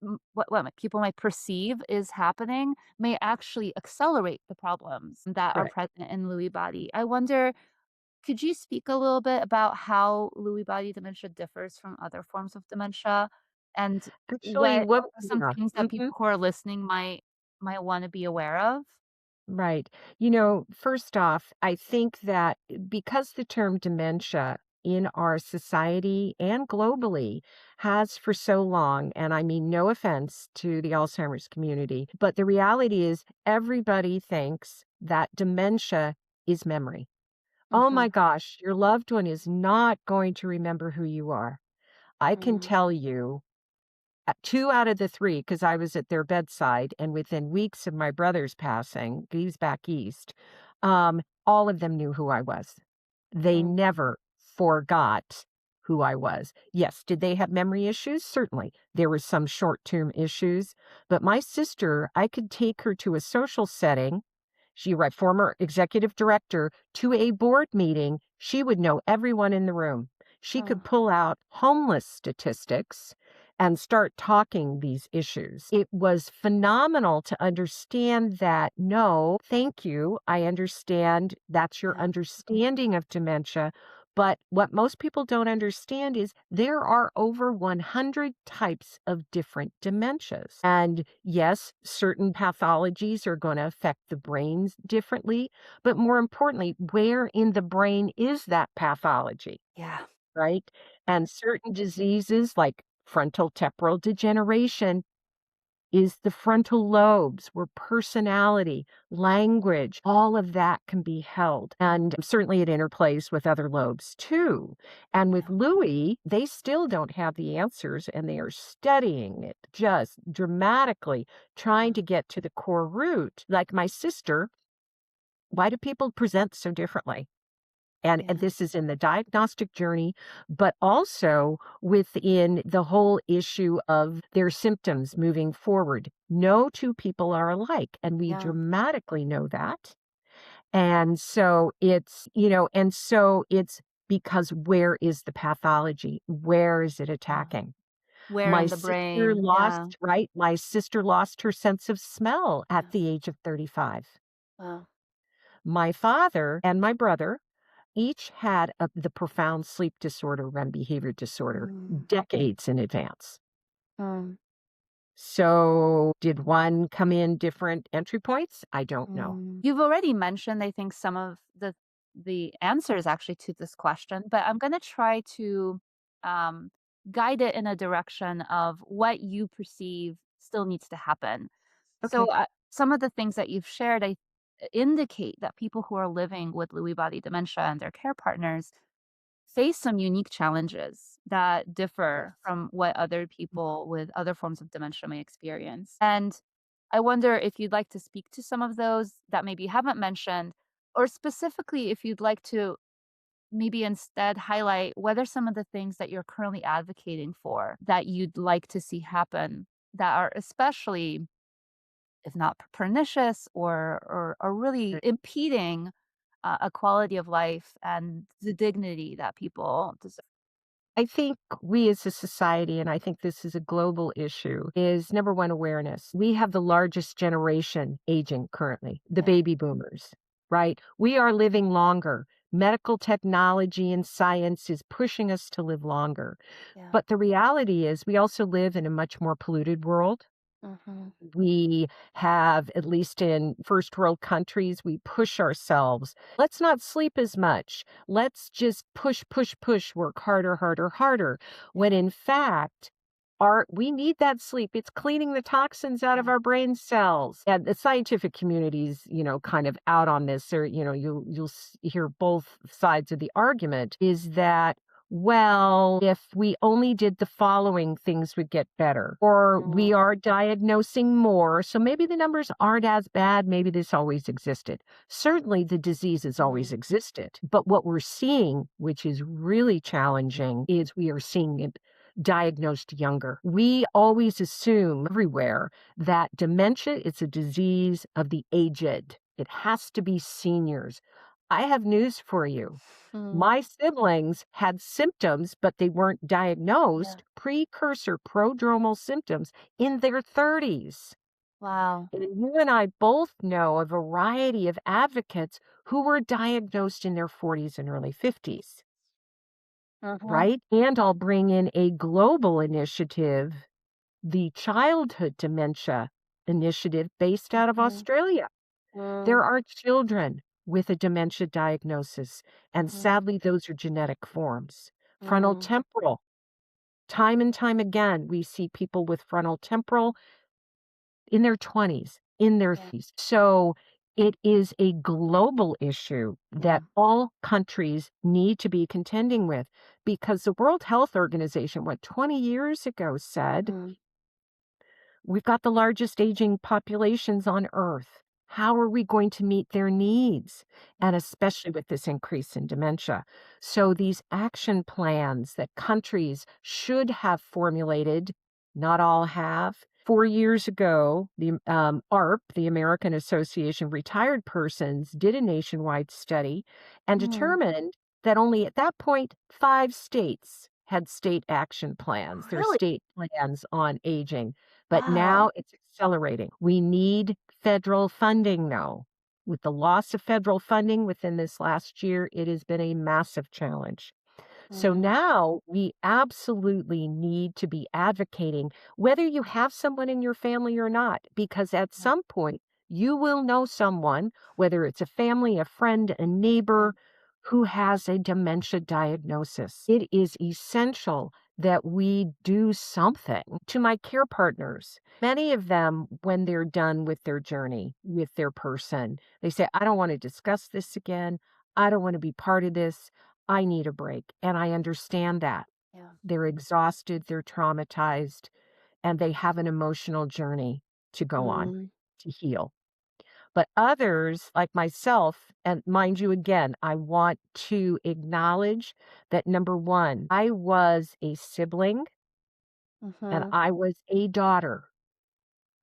people might perceive is happening may actually accelerate the problems that are Correct. present in Lewy body. I wonder, could you speak a little bit about how Lewy body dementia differs from other forms of dementia and Actually, what are some yeah. things that Mhm. people who are listening might want to be aware of? Right. You know, first off, I think that because the term dementia in our society and globally has for so long, and I mean no offense to the Alzheimer's community, but the reality is everybody thinks that dementia is memory. Oh Mhm, my gosh, your loved one is not going to remember who you are. I can mhm, tell you 2 out of the 3, because I was at their bedside, and within weeks of my brother's passing, he's back east, all of them knew who I was. They mm, never forgot who I was. Yes, did they have memory issues? Certainly. There were some short-term issues, but my sister, I could take her to a social setting. She was former executive director to a board meeting. She would know everyone in the room. She Oh, could pull out homeless statistics and start talking these issues. It was phenomenal to understand that, no, thank you. I understand that's your yeah. understanding of dementia. But what most people don't understand is there are over 100 types of different dementias. And yes, certain pathologies are going to affect the brains differently. But more importantly, where in the brain is that pathology? Yeah. Right? And certain diseases like frontal temporal degeneration is the frontal lobes where personality, language, all of that can be held. And certainly it interplays with other lobes too. And with Yeah. Lewy, they still don't have the answers and they are studying it just dramatically, trying to get to the core root. Like my sister, why do people present so differently? And Yeah. this is in the diagnostic journey, but also within the whole issue of their symptoms moving forward. No two people are alike, and we Yeah. dramatically know that. And so it's because where is the pathology? Where is it Yeah. attacking? Where My in the sister brain? Yeah. lost, right? My sister lost her sense of smell Yeah. at the age of 35. Wow. My father and my brother each had the profound sleep disorder, REM behavior disorder, Mm. decades in advance. Mm. So, did one come in different entry points? I don't know. You've already mentioned, I think, some of the answers actually to this question, but I'm gonna try to um, guide it in a direction of what you perceive still needs to happen. So, Okay. some of the things that you've shared, I indicate that people who are living with Lewy body dementia and their care partners face some unique challenges that differ Yes. from what other people with other forms of dementia may experience. And I wonder if you'd like to speak to some of those that maybe you haven't mentioned, or specifically if you'd like to maybe instead highlight what are some of the things that you're currently advocating for that you'd like to see happen that are especially, if not pernicious or really impeding a quality of life and the dignity that people deserve. I think we as a society, and I think this is a global issue, is number one, awareness. We have the largest generation aging currently, the Yeah, baby boomers, right? We are living longer. Medical technology and science is pushing us to live longer. yeah. But the reality is, we also live in a much more polluted world. Mhm. We have, at least in first world countries, we push ourselves. Let's not sleep as much. Let's just push, push, push, work harder, harder, harder. When Yeah, in fact, we need that sleep. It's cleaning the toxins out of yeah. our brain cells. And the scientific community's, kind of out on this, or, you'll hear both sides of the argument is that, well, if we only did the following, things would get better. Or we Mm, are diagnosing more, so maybe the numbers aren't as bad. Maybe this always existed. Certainly the disease has always mm, existed. But what we're seeing, which is really challenging, is we are seeing it diagnosed younger. We always assume everywhere that dementia is a disease of the aged. It has to be seniors. I have news for you. mm. My siblings had symptoms, but they weren't Yeah. diagnosed, precursor prodromal symptoms in their 30s. Wow. And you and I both know a variety of advocates who were diagnosed in their 40s and early 50s, Uh-huh. right? And I'll bring in a global initiative, the Childhood Dementia Initiative based out of Mhm. Australia. There Mm, are children with a dementia diagnosis, and mhm, sadly, those are genetic forms. Frontal mm. temporal, time and time again, we see people with frontal temporal in their 20s, in their Yeah, 30s. So it is a global issue yeah. that all countries need to be contending with because the World Health Organization, what, 20 years ago said, Mm, we've got the largest aging populations on Earth. How are we going to meet their needs? And Yeah. especially with this increase in dementia. So, these action plans that countries should have formulated, not all have. 4 years ago, the ARP, the American Association of Retired Persons, did a nationwide study and Mm. determined that only at that point, 5 states had state action plans, their Really? state plans on aging. But Wow. now it's accelerating. We need federal funding now. With the loss of federal funding within this last year, it has been a massive challenge. So Mm. now we absolutely need to be advocating, whether you have someone in your family or not, because at Yeah. some point you will know someone, whether it's a family, a friend, a Yeah. neighbor, who has a dementia diagnosis. It is essential that we do something. To my care partners, many of them, when they're done with their journey with their person, they say, I don't want to discuss this again. I don't want to be part of this. I need a break. And I understand that. Yeah. They're exhausted, they're traumatized, and they have an emotional journey to go on Mm. to heal. But others, like myself, and mind you, again, I want to acknowledge that number one, I was a sibling and Mhm. I was a daughter.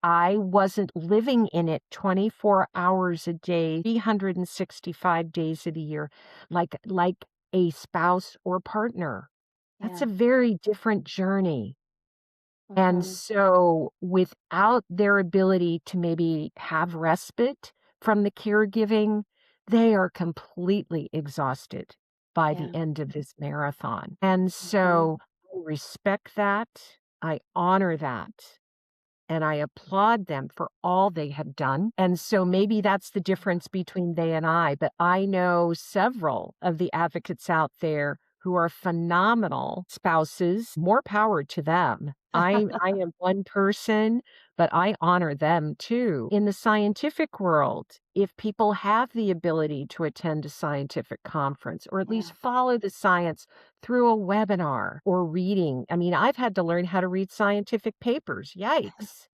I wasn't living in it 24 hours a day, 365 days of the year, like a spouse or partner. That's Yeah. a very different journey. And Mhm. so without their ability to maybe have respite from the caregiving, they are completely exhausted by the Yeah. end of this marathon. And Mhm. so I respect that. I honor that. And I applaud them for all they have done. And so maybe that's the difference between they and I, but I know several of the advocates out there who are phenomenal spouses. More power to them. I am one person, but I honor them too. In the scientific world, if people have the ability to attend a scientific conference or at Yeah. least follow the science through a webinar or reading. I mean, I've had to learn how to read scientific papers. Yikes.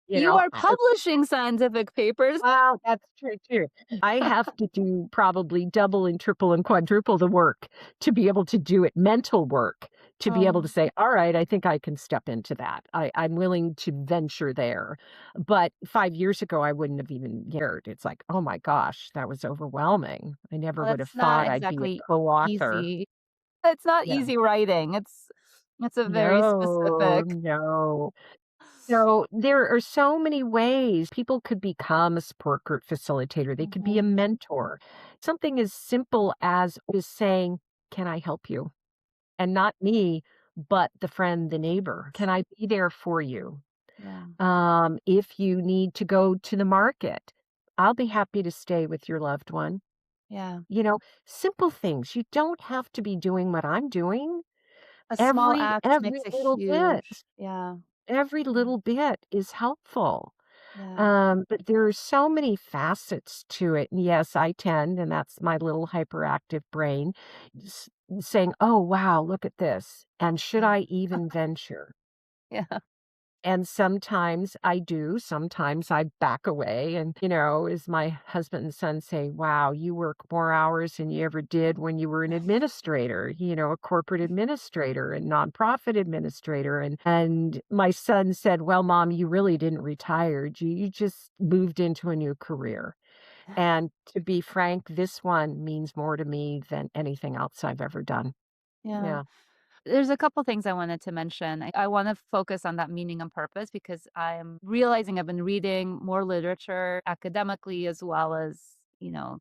You You know, are publishing scientific papers. well, that's true too. I have to do probably double and triple and quadruple the work to be able to do it, mental work, to be able to Um, say, all right, I think I can step into that. I'm willing to venture there. But 5 years ago, I wouldn't have even cared. It's like, oh my gosh, that was overwhelming. I never well, would have that's not thought I'd be a exactly co-author. easy. It's not Yeah. easy writing. It's a very No, specific. no. So there are so many ways people could become a support group facilitator. They could be a Mhm. mentor. Something as simple as just saying, can I help you? And not me, but the friend, the neighbor. Can I be there for you? Yeah. If you need to go to the market, I'll be happy to stay with your loved one. Yeah. You know, simple things. You don't have to be doing what I'm doing. A small act Every makes a little bit. huge. Yeah. Every Yeah. little bit is helpful. Yeah. But there are so many facets to it. And yes, I tend, and that's my little hyperactive brain, s- saying, oh, wow, look at this. And should Yeah. I even venture? Yeah. And sometimes I do, sometimes I back away. And, as my husband and son say, wow, you work more hours than you ever did when you were an administrator, a corporate administrator and nonprofit administrator. And my son said, well, mom, you really didn't retire. You just moved into a new career. And to be frank, this one means more to me than anything else I've ever done. Yeah. Yeah, There's a couple things I wanted to mention. I want to focus on that meaning and purpose because I'm realizing I've been reading more literature academically as well as,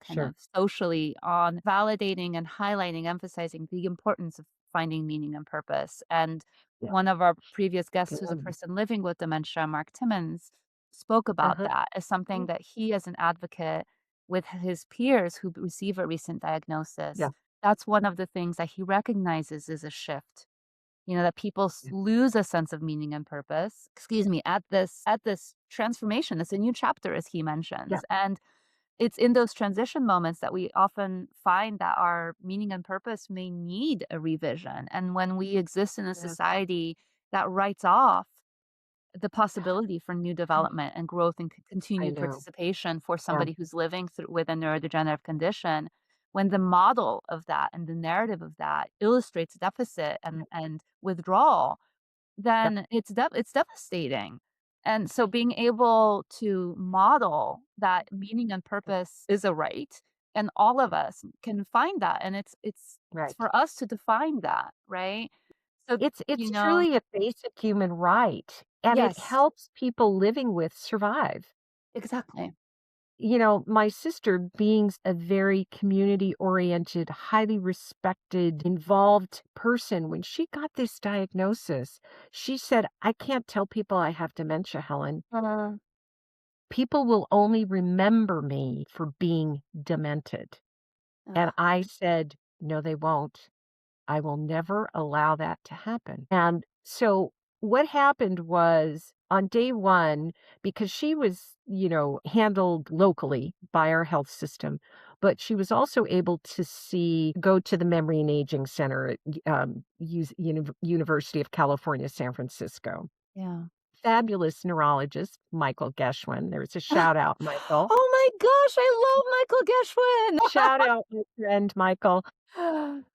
kind sure. of socially on validating and highlighting, emphasizing the importance of finding meaning and purpose. And Yeah. one of our previous guests, who's a Good. person living with dementia, Mark Timmons, spoke about Uh-huh. that as something that he, as an advocate with his peers who receive a recent diagnosis, Yeah. that's one of the things that he recognizes is a shift, that people lose a sense of meaning and purpose, excuse me, at this transformation. It's a new chapter, as he Yeah. mentions. And it's in those transition moments that we often find that our meaning and purpose may need a revision. And when we exist in a Yes. society that writes off the possibility for new development and growth and I continued know. participation for Yeah. somebody who's living through with a neurodegenerative condition, when the model of that and the narrative of that illustrates deficit and withdrawal, Yep. then it's devastating. And so being able to model that meaning and purpose is a right, and all of us can find that, and it's Right. for us to define that, right? So, It's truly a basic human right, and it yes, helps people living with survive. exactly. My sister, being a very community-oriented, highly respected, involved person, when she got this diagnosis, she said, "I can't tell people I have dementia, Helen. Uh, People will only remember me for being demented." And ugh, I said, "No, they won't. I will never allow that to happen." And so what happened was on day one, because she was, handled locally by our health system, but she was also able to go to the Memory and Aging Center at University of California, San Francisco. yeah. Fabulous neurologist, Michael Geschwin. There's a shout out, Michael. Oh my gosh, I love Michael Shout out, my friend Michael. Geschwin.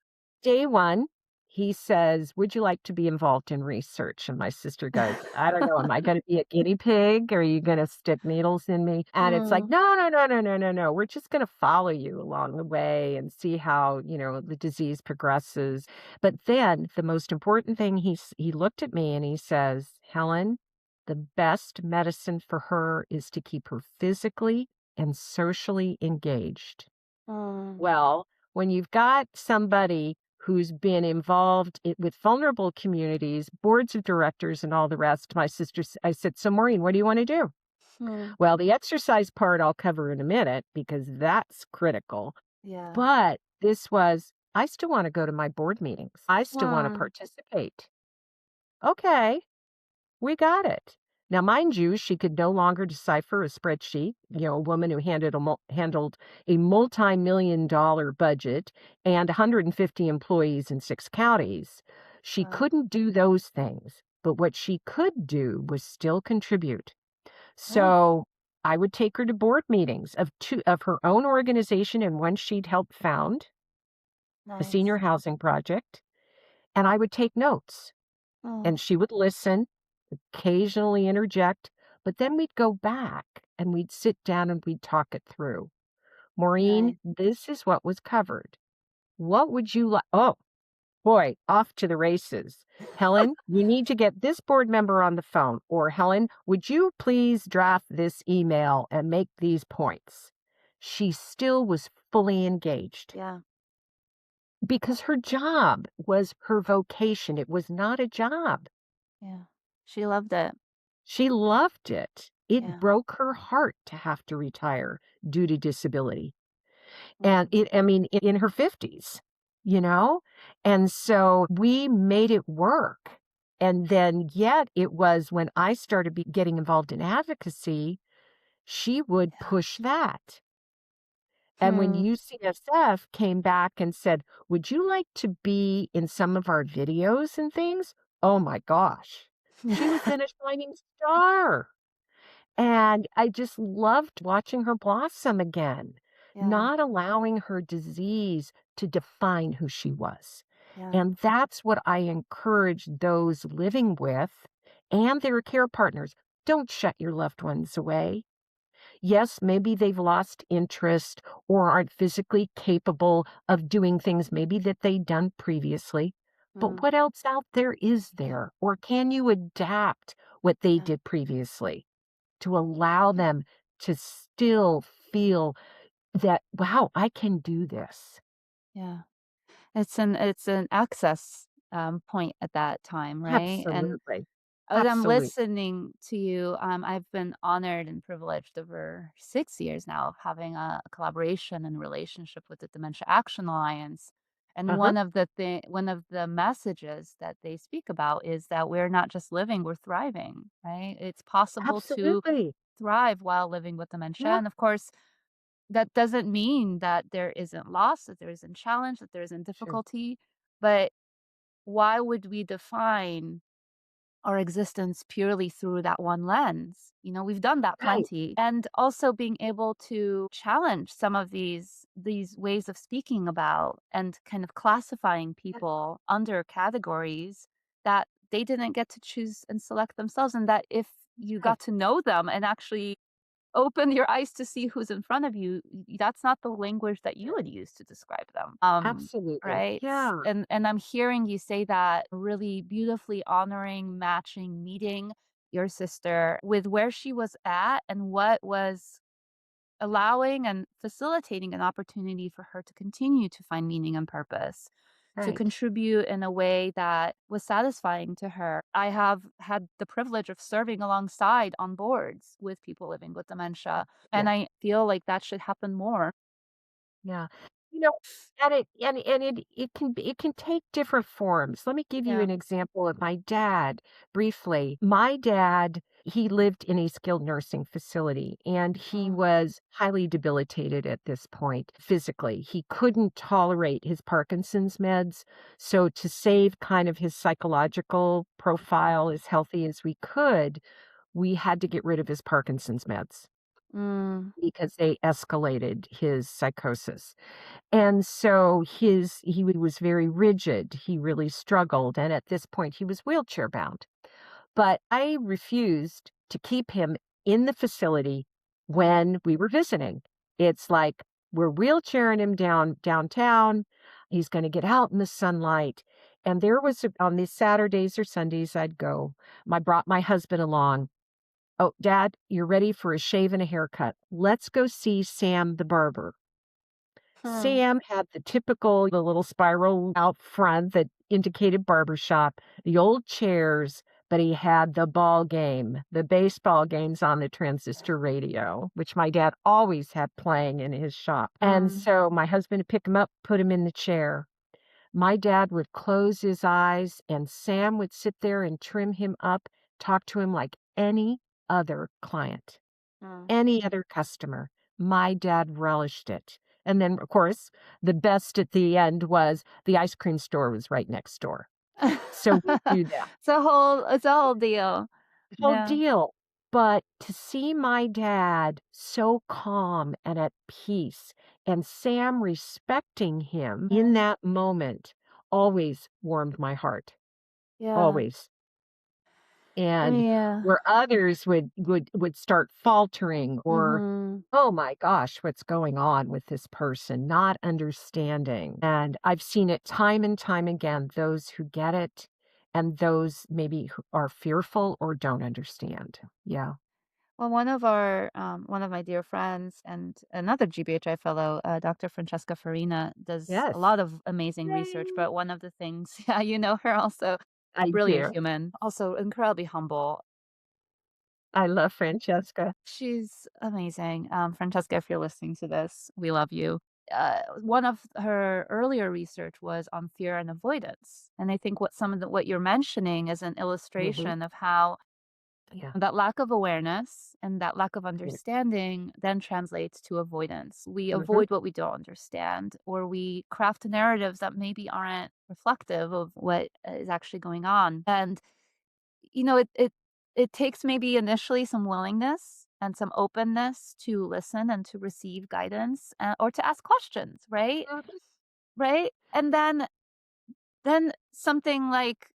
Day one, he says, "Would you like to be involved in research?" And my sister goes, "I don't know. Am I going to be a guinea pig? Are you going to stick needles in me?" And it's like, Mm, "No, no, no, no, no, no, no. We're just going to follow you along the way and see how, the disease progresses." But then the most important thing, he looked at me and he says, "Helen, the best medicine for her is to keep her physically and socially engaged." mm, Well, when you've got somebody who's been involved with vulnerable communities, boards of directors, and all the rest, I said, "So, Maureen, what do you want to do?" mm, Well, the exercise part I'll cover in a minute because that's critical. yeah. But I still want to go to my board meetings. I still want to Mm, participate. Okay. We got it. Now, mind you, she could no longer decipher a spreadsheet. A woman who handled a multi-million-dollar budget and 150 employees in 6 counties. She wow, couldn't do those things, but what she could do was still contribute. yeah, So I would take her to board meetings of her own organization and one she'd helped found, a nice. senior housing project, and I would take notes. Mm, And she would listen, occasionally interject, but then we'd go back and we'd sit down and we'd talk it through. "Maureen, nice. this is what was covered. What would you like?" Oh, boy, off to the races. "Helen, you need to get this board member on the phone." Or, "Helen, would you please draft this email and make these points?" She still was fully engaged Yeah, because her job was her vocation. It was not a job. yeah. She loved it. She loved it. It Yeah. broke her heart to have to retire due to disability. And Mm, I mean, in her 50s, you know? And so we made it work. And then yet it was when I started getting involved in advocacy, she would yeah. push that. And when Hmm. UCSF came back and said, "Would you like to be in some of our videos and things?" Oh my gosh. She was then a shining star. And I just loved watching her blossom again, Yeah, not allowing her disease to define who she was. yeah, And that's what I encourage those living with and their care partners. Don't shut your loved ones away. Yes, maybe they've lost interest or aren't physically capable of doing things maybe that they'd done previously. But mm, what else out there is yeah, there? Or can you adapt what they yeah, did previously to allow yeah, them to still feel that, wow, I can do this? yeah. It's an access, point at that time, right? And Absolutely. as I'm Absolutely. listening to you, I've been honored and privileged over 6 years now of having a collaboration and relationship with the Dementia Action Alliance, and Uh-huh. one of the messages that they speak about is that we're not just living, we're thriving, right? It's possible to Absolutely. thrive while living with dementia, Yep. and of course, that doesn't mean that there isn't loss, that there isn't challenge, that there isn't Sure. difficulty, but why would we define our existence purely through that one lens. We've done that Right. plenty. And also being able to challenge some of these ways of speaking about and kind of classifying Yeah, people under categories that they didn't get to choose and select themselves, and that if you right. got to know them and actually open your eyes to see who's in front of you, that's not the language that you would use to describe them. Absolutely. Right? Yeah. And I'm hearing you say that really beautifully honoring, matching, meeting your sister with where she was at and what was allowing and facilitating an opportunity for her to continue to find meaning and purpose, to Right. contribute in a way that was satisfying to her. I have had the privilege of serving alongside on boards with people living with dementia, and Yeah. I feel like that should happen more. Yeah. You know, and it can take different forms. Let me give you Yeah. an example of my dad briefly. My dad, he lived in a skilled nursing facility and he Mm, was highly debilitated at this point physically. He couldn't tolerate his Parkinson's meds. So to save kind of his psychological profile as healthy as we could, we had to get rid of his Parkinson's meds mm, because they escalated his psychosis. And so he was very rigid, he really struggled, and at this point, he was wheelchair bound. But I refused to keep him in the facility mm, when we were visiting. It's like, we're wheelchairing him downtown, he's gonna get out in the sunlight, and there was on these Saturdays or Sundays I'd go, I brought my husband along. "Oh, dad, you're ready for a shave and a haircut. Let's go see Sam the barber." hmm, Sam had the little spiral out front that indicated barbershop, the old chairs, but he had the baseball games on the transistor radio, which my dad always had playing in his shop. And mm, so my husband would pick him up, put him in the chair. My dad would close his eyes, and Sam would sit there and trim him up, talk to him like any other client, mm. any other customer. My dad relished it. And then, of course, the best at the end was the ice cream store was right next door. So we do that It's a whole deal. whole Yeah. deal. But to see my dad so calm and at peace and Sam respecting him in Mm, that moment always warmed my heart, yeah. always. And Yeah. where others would start faltering or, Mhm. "Oh my gosh, what's going on with this person?" Not understanding. And I've seen it time and time again, those who get it and those maybe who are fearful or don't understand. Yeah. Well, one of my dear friends and another GBHI fellow, Dr. Francesca Farina, does a Yes. lot of amazing research. Yay. But one of the things, yeah, you know her also, I brilliant do. human, also incredibly humble. I love Francesca. She's amazing. Francesca, if you're listening to this, we love you. One of her earlier research was on fear and avoidance, and I think what you're mentioning is an Mhm. illustration of how Yeah. that lack of awareness and that lack of Yeah. understanding then translates to avoidance. We Mhm. avoid what we don't understand, or we craft narratives that maybe aren't reflective of what is actually going on. And it takes maybe initially some willingness and some openness to listen and to receive guidance, or to ask questions, right? Mhm. Right? And then something like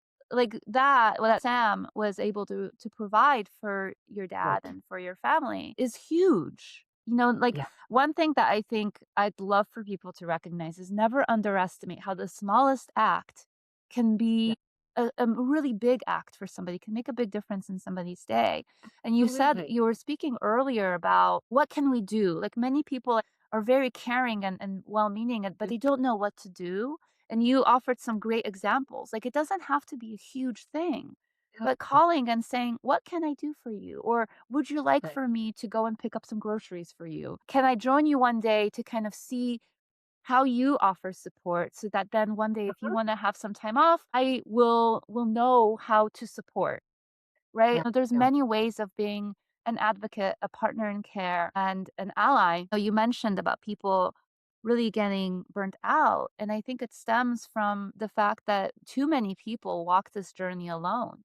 that, what Sam was able to provide for your dad Right. and for your family is huge. Like, Yeah. one thing that I think I'd love for people to recognize is never underestimate how the smallest act can Yeah. be a really big act for somebody, can make a big difference in somebody's day. And Absolutely. you were speaking earlier about what can we do? Like, many people are very caring and well-meaning, but Mm. they don't know what to do, and you offered some great examples. Like, it doesn't have to be a huge thing, Yep. but calling and saying, "What can I do for you?" Or, "Would you like Right. for me to go and pick up some groceries for you? Can I join you one day to kind of see how you offer support, so that then one day if you Uh-huh. want to have some time off, I will know how to support." Right? Yeah. There's Yeah. many ways of being an advocate, a partner in care, and an ally. You mentioned about people really getting burnt out, and I think it stems from the fact that too many people walk this journey alone.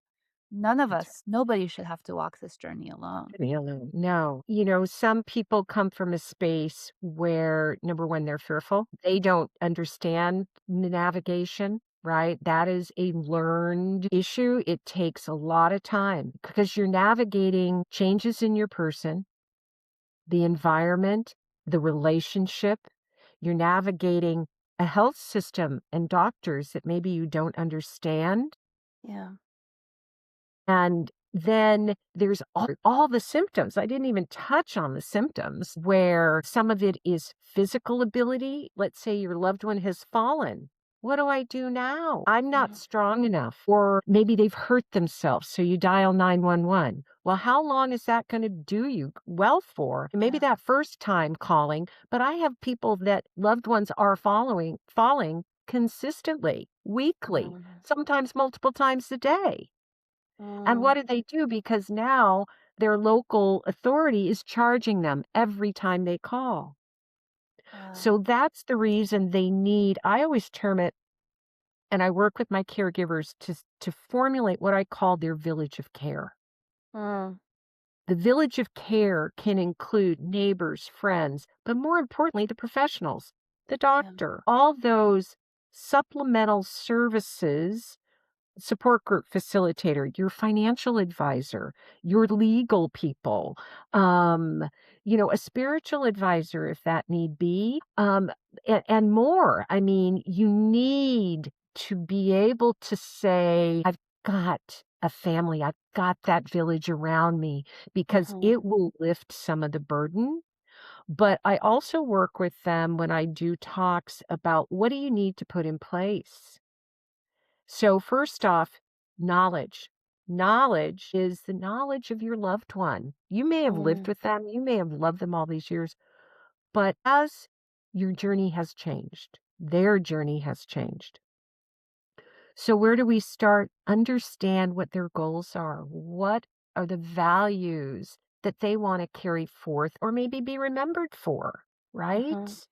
None of That's us, nobody should have to walk this journey alone. right. Alone. No. Some people come from a space where, number one, they're fearful. They don't understand navigation, right? That is a learned issue. It takes a lot of time because you're navigating changes in your person, the environment, the relationship. You're navigating a health system and doctors that maybe you don't understand. Yeah. And then there's all the symptoms. I didn't even touch on the symptoms where some of it is physical ability. Let's say your loved one has fallen. What do I do now? I'm not Mhm. strong enough. Or maybe they've hurt themselves. So you dial 911. Well, how long is that going to do you well for? Maybe Yeah. that first time calling, but I have people that loved ones are falling consistently, weekly, Mm. sometimes multiple times a day. And Mm. what do they do? Because now their local authority is charging them every time they call. So Wow. that's the reason they need, I always term it, and I work with my caregivers to formulate what I call their village of care. Mm. The village of care can include neighbors, friends, but more importantly, the professionals, the Yeah. doctor, all those supplemental services, support group facilitator, your financial advisor, your legal people, um, a spiritual advisor if that need be, and more. I mean, you need to be able to say, I've got a family, I've got that village around me because Mhm. it will lift some of the burden. But I also work with them when I do talks about what do you need to put in place. So, first off, knowledge. Knowledge is the knowledge of your loved one. You may have lived Mm. with them, you may have loved them all these years, but as your journey has changed, their journey has changed. So, where do we start? Understand what their goals are. What are the values that they want to carry forth or maybe be remembered for, Mhm. right?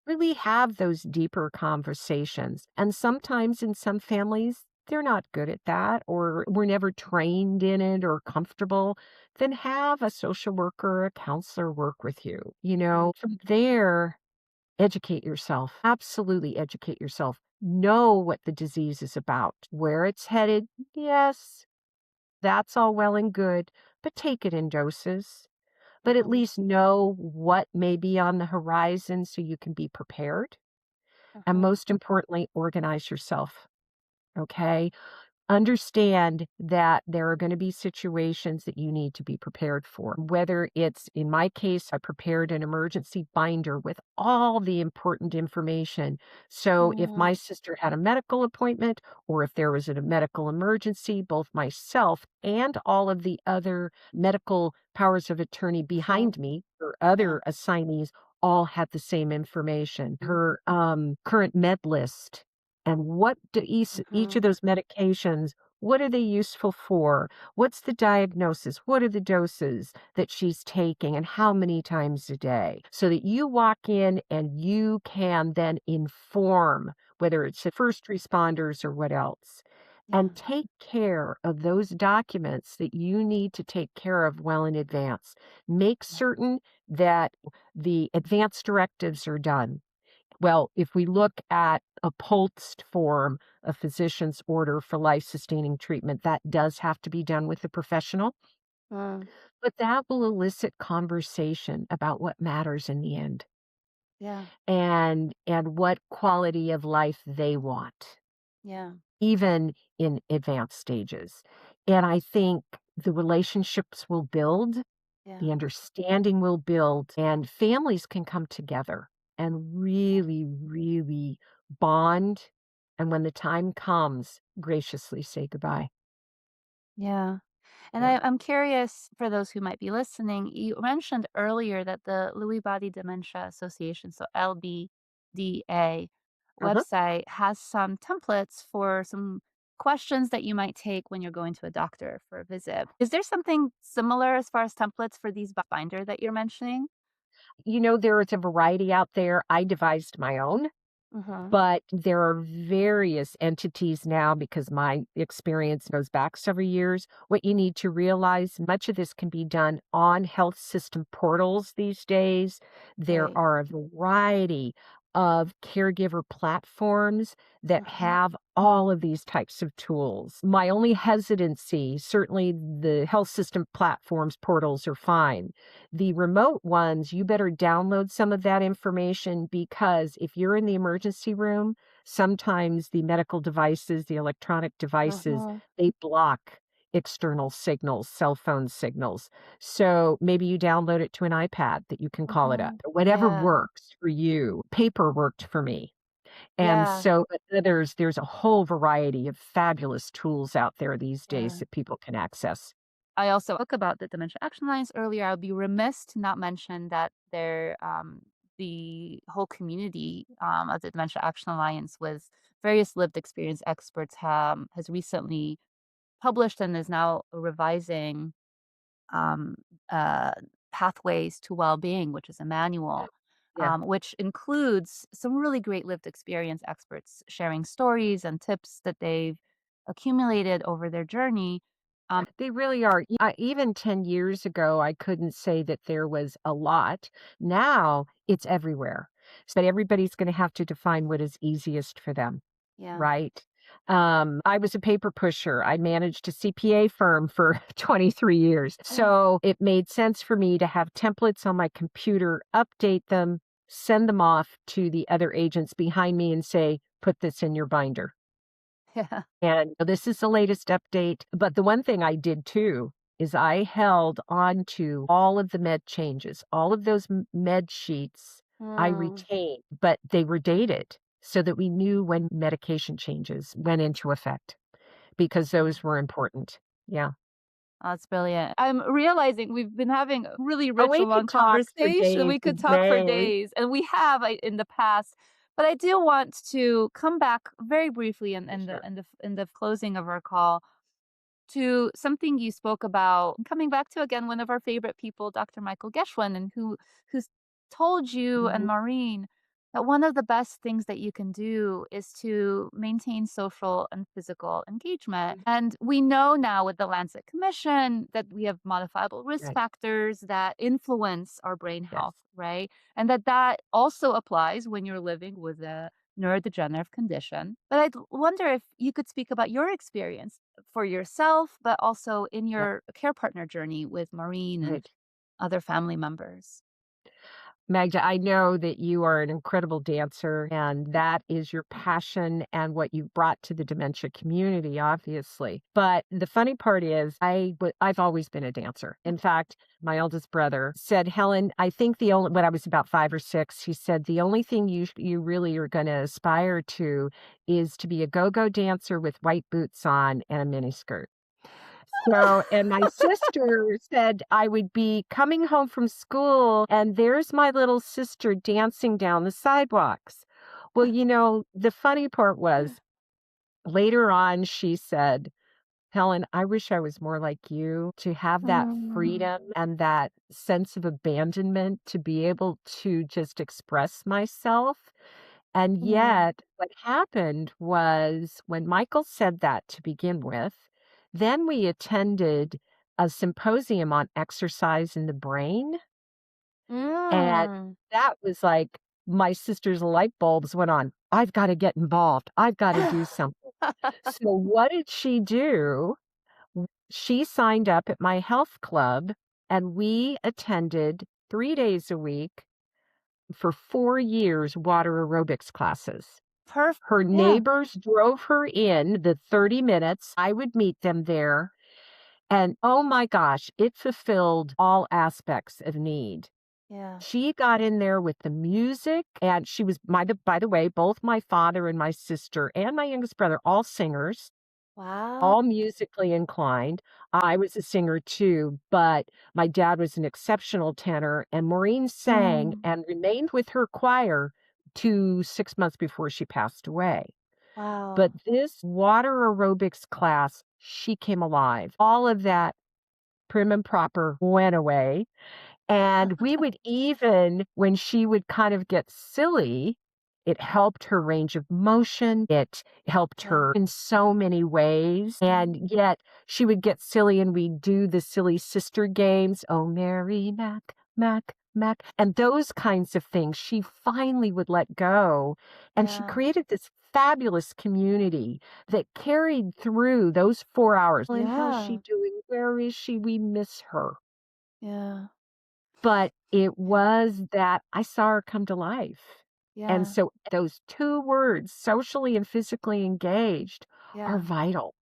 Really have those deeper conversations. And sometimes in some families, they're not good at that or were never trained in it or comfortable. Then have a social worker, a counselor work with you. Mm. From there, educate yourself. Absolutely educate yourself. Know what the disease is about, where it's headed. Yes, that's all well and good, but take it in doses. But at Mhm. least know what may be on the horizon so you can be prepared. And Mhm. most importantly, organize yourself. Okay. Understand that there are going to be situations that you need to be prepared for. Whether it's, in my case, I prepared an emergency binder with all the important information. So if Mm. my sister had a medical appointment or if there was a medical emergency, both myself and all of the other medical powers of attorney Mhm. behind me or Yeah. other assignees all had the same information. Her current med list and what do each of Mhm. those medications, what are they useful for? What's the diagnosis? What are the doses that she's taking and how many times a day? So that you walk in and you can then inform whether it's the first responders or what else. Yeah. And take care of those documents that you need to take care of well in advance. Make Yeah. certain that the advance directives are done. Well, if we look at a POLST form, a physician's order for life-sustaining treatment, that does have to be done with a professional, Mm. but that will elicit conversation about what matters in the end Yeah. and what quality of life they want, Yeah. even in advanced stages. And I think the relationships will build. Yeah. The understanding will build, and families can come together and Yeah. really, really bond. And when the time comes, graciously say goodbye. Yeah. And Yeah. I'm curious for those who might be listening, you mentioned earlier that the Lewy Body Dementia Association, so LBDA Uh-huh. website has some templates for some questions that you might take when you're going to a doctor for a visit. Is there something similar as far as templates for these binder that you're mentioning? There is a variety out there. I devised my own. Mhm. But there are various entities now because my experience goes back several years. What you need to realize, much of this can be done on health system portals these days. There Right. are a variety of caregiver platforms that Mhm. have all of these types of tools. My only hesitancy, certainly the health system platforms portals are fine. The remote ones, you better download some of that information because if you're in the emergency room, sometimes the medical devices, the electronic devices, Mhm. they block external signals, cell phone signals. So maybe you download it to an iPad that you can call it up, Mhm. or whatever Yeah. works for you. Paper worked for me. And Yeah. so but there's a whole variety of fabulous tools out there these days Yeah. that people can access. I also spoke about the dementia action lines earlier. I would be remiss to not mention that the whole community of the Dementia Action Alliance with various lived experience experts has recently published and is now revising um, uh, Pathways to Well-Being, which is a manual, Yeah. which includes some really great lived experience experts sharing stories and tips that they've accumulated over their journey. They really are. Even 10 years ago, I couldn't say that there was a lot. Now it's everywhere. So everybody's going to have to define what is easiest for them, Yeah. right? I was a paper pusher. I managed a CPA firm for 23 years. So it made sense for me to have templates on my computer, update them, send them off to the other agents behind me and say, put this in your binder. Yeah. And this is the latest update. But the one thing I did too is I held on to all of the med changes, all of those med sheets I Mm, retained, but they were dated so that we knew when medication changes went into effect because yeah. those were important. Yeah. Oh, that's brilliant. I'm realizing we've been having a really Oh, rich we and long could talk for conversation. days We could and talk for days. days, and we have in the past. But I do want to come back very briefly in Sure. the closing of our call to something you spoke about, coming back to again one of our favorite people, Dr. Michael Geschwin, and who's told you and Mhm. Maureen that one of the best things that you can do is to maintain social and physical engagement. And we know now with the Lancet Commission that we have modifiable risk Right. factors that influence our brain Yes. health, right? And that also applies when you're living with a neurodegenerative condition. But I'd wonder if you could speak about your experience for yourself, but also in Yep. your care partner journey with Maureen and Right. other family members. Magda, I know that you are an incredible dancer, and that is your passion and what you've brought to the dementia community, obviously. But the funny part is, I've always been a dancer. In fact, my eldest brother said, Helen, I think when I was about 5 or 6, he said, the only thing you really are going to aspire to is to be a go-go dancer with white boots on and a miniskirt. So, and my sister said I would be coming home from school and there's my little sister dancing down the sidewalks. Well, the funny part was later on, she said, Helen, I wish I was more like you to have that Mm, freedom and that sense of abandonment to be able to just express myself. And mm, yet, what happened was when Michael said that to begin with, then we attended a symposium on exercise in the brain. And mm. that was like my sister's light bulbs went on. I've got to get involved. I've got to do something. So, what did she do? She signed up at my health club and we attended 3 days a week for 4 years water aerobics classes. Perfect. Her Yeah. neighbors drove her in the 30 minutes. I would meet them there. And oh my gosh, it fulfilled all aspects of need. Yeah. She got in there with the music, and she was, by the way, both my father and my sister and my youngest brother, all singers, Wow. all musically inclined. I was a singer too, but my dad was an exceptional tenor, and Maureen sang Mm, and remained with her choir to 6 months before she passed away. But wow. this water aerobics class, she came alive. All of that prim and proper went away. And we would even, when she would kind of get silly, It helped her range of motion. It helped Yeah. her in so many ways. And yet she would get silly and we'd do the silly sister games. Oh, Mary Mac, Mac, Mac. And those kinds of things she finally would let go. And she Yeah. created this fabulous community that carried through those 4 hours. And how's she Yeah. doing? Where is she? We miss her. Yeah. But it Yeah. was that I saw her come to life. And Yeah. so those 2 words, socially and physically engaged, are Yeah. vital.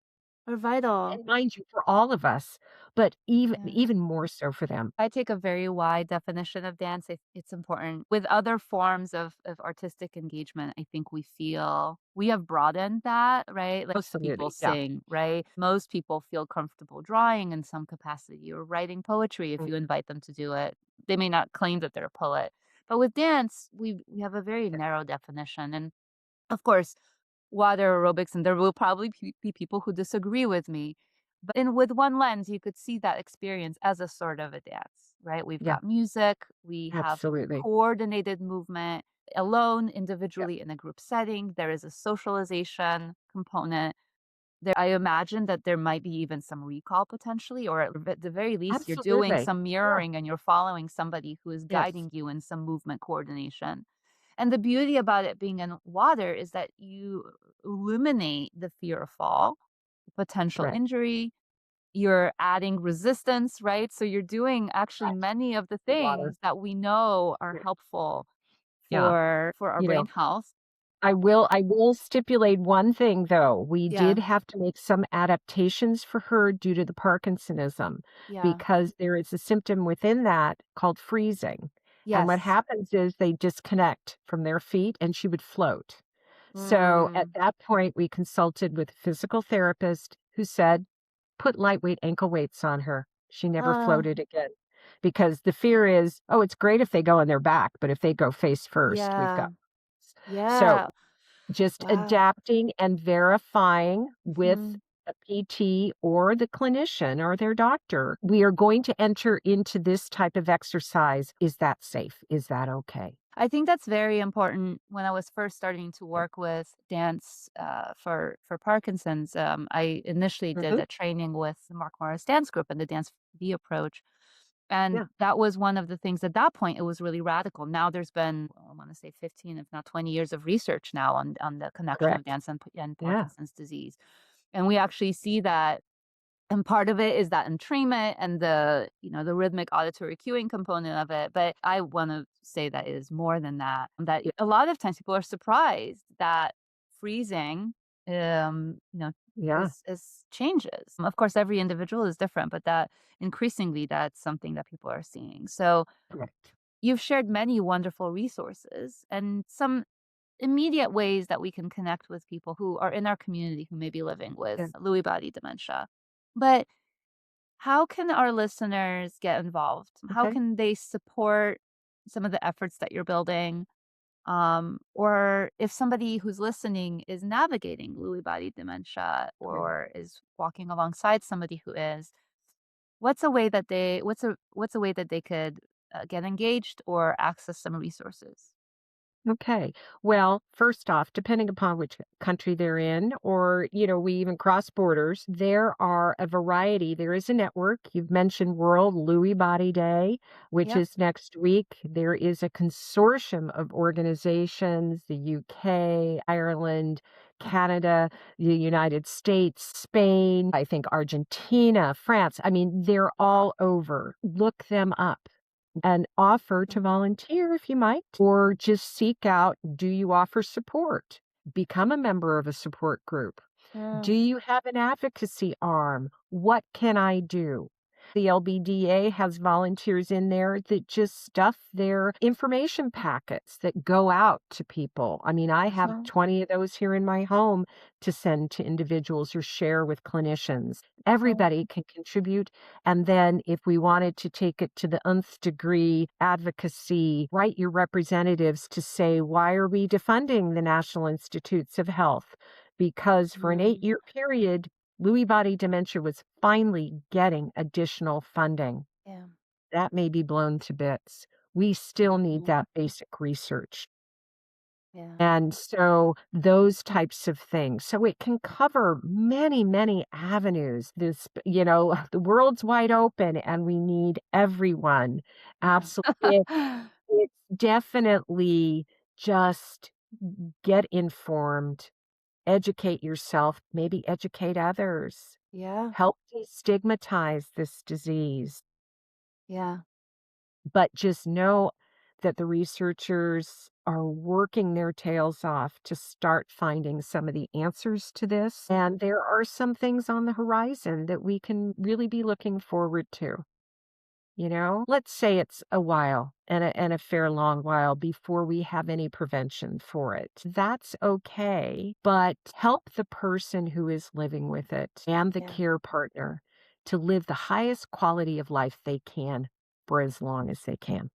Are vital. And mind you, for all of us, but Yeah. even more so for them. I take a very wide definition of dance. It's important. With other forms of artistic engagement, I think we have broadened that, right? Like most people Absolutely, yeah. sing, right? Most people feel comfortable drawing in some capacity or writing poetry if Mm, you invite them to do it. They may not claim that they're a poet. But with dance, we have a very yeah, narrow definition. And of course, water aerobics, and there will probably be people who disagree with me. But in with one lens, you could see that experience as a sort of a dance, right? We've yeah, got music, we have absolutely. coordinated movement alone, Yeah, individually, in a group setting. There is a socialization component. There, I imagine that there might be even some recall potentially, or at the very least, you're doing absolutely. some Yeah, mirroring and you're following somebody who is yes, guiding you in some movement coordination. And the beauty about it being in water is that you eliminate the fear of fall, potential correct. injury, you're adding resistance, right? So you're doing actually Correct. many of the The water. things that we know are Yeah, helpful yeah. for our You know, brain health. I will stipulate one thing though. We Yeah. did have to make some adaptations for her due to the Parkinsonism Yeah. because there is a symptom within that called freezing. And what Yes. happens is they disconnect from their feet and she would float. So at Mm. that point, we consulted with a physical therapist who said, put lightweight ankle weights on her. She never Uh, floated again because the fear is, oh, it's great if they go on their back, but if they go face first, we've yeah. got. So Yeah. just Wow. adapting and verifying with Mhm. a PT or the clinician or their doctor. We are going to enter into this type of exercise. Is that safe? Is that okay? I think that's very important. When I was first starting to Yeah. work with dance for Parkinson's, I initially did Mhm. a training with the Mark Morris Dance Group and the Dance V approach, and Yeah. that was one of the things. At that point, it was really radical. Now there's been, well, I want to say 15, if not 20 years of research now on the connection of Correct. dance and Yeah. Parkinson's disease, and we actually see that, and part of it is that entrainment and the rhythmic auditory cueing component of it, but I wanna say that it is more than that, that Yeah. a lot of times people are surprised that freezing, Yeah. is changes. Of course, every individual is different, but that increasingly, that's something that people are seeing. So, Correct. you've shared many wonderful resources and some immediate ways that we can connect with people who are in our community who may be living with Yeah. Lewy body dementia. But how can our listeners get involved? How Okay. can they support some of the efforts that you're building? Or if somebody who's listening is navigating Lewy body dementia Yeah. or is walking alongside somebody who is, what's a way that they could get engaged or access some resources? Okay. Well, first off, depending upon which country they're in, or, we even cross borders, there are a variety. There is a network. You've mentioned World Lewy Body Day, which Yep. is next week. There is a consortium of organizations, the UK, Ireland, Canada, the United States, Spain, I think Argentina, France. I mean, they're all over. Look them up and offer to Mm, volunteer if you might, or just seek out, do you offer support? Become a member of a support group. Do sure. you have an advocacy arm? What can I do? The LBDA has volunteers in there that just stuff their information packets that go out to people. I mean, I have Sure. 20 of those here in my home to send to individuals or share with clinicians. Sure. Everybody can contribute. And then if we wanted to take it to the nth degree, advocacy, write your representatives to say, why are we defunding the National Institutes of Health? Because for an Mm, 8-year period, Lewy body dementia was finally getting additional funding. yeah. That may be blown to bits. We still need Mm. that basic research. Yeah. And so those types of things. So it can cover many, many avenues. The world's wide open and we need everyone. Yeah. Absolutely. It's definitely just get informed, educate yourself, maybe educate others, Yeah. help destigmatize this disease. Yeah. But just know that the researchers are working their tails off to start finding some of the answers to this. And there are some things on the horizon that we can really be looking forward to. Let's say it's a while and a fair long while before we have any prevention for it. That's okay, but help the person who is living with it and the Yeah. care partner to live the highest quality of life they can for as long as they can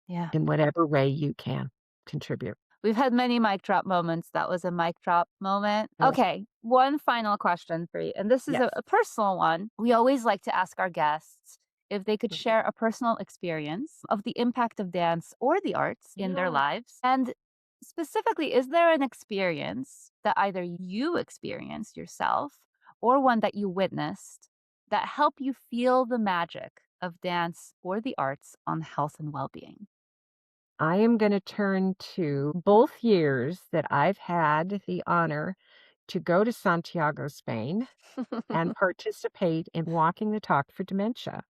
Yeah. in whatever way you can contribute. We've had many mic drop moments. That was a mic drop moment. Yeah. Okay, one final question for you. And this is Yes. a personal one. We always like to ask our guests if they could Mhm. share a personal experience of the impact of dance or the arts in their Yeah. lives. And specifically, is there an experience that either you experienced yourself or one that you witnessed that helped you feel the magic of dance or the arts on health and well-being? I am going to turn to both years that I've had the honor to go to Santiago, Spain, and participate in Walking the Talk for Dementia.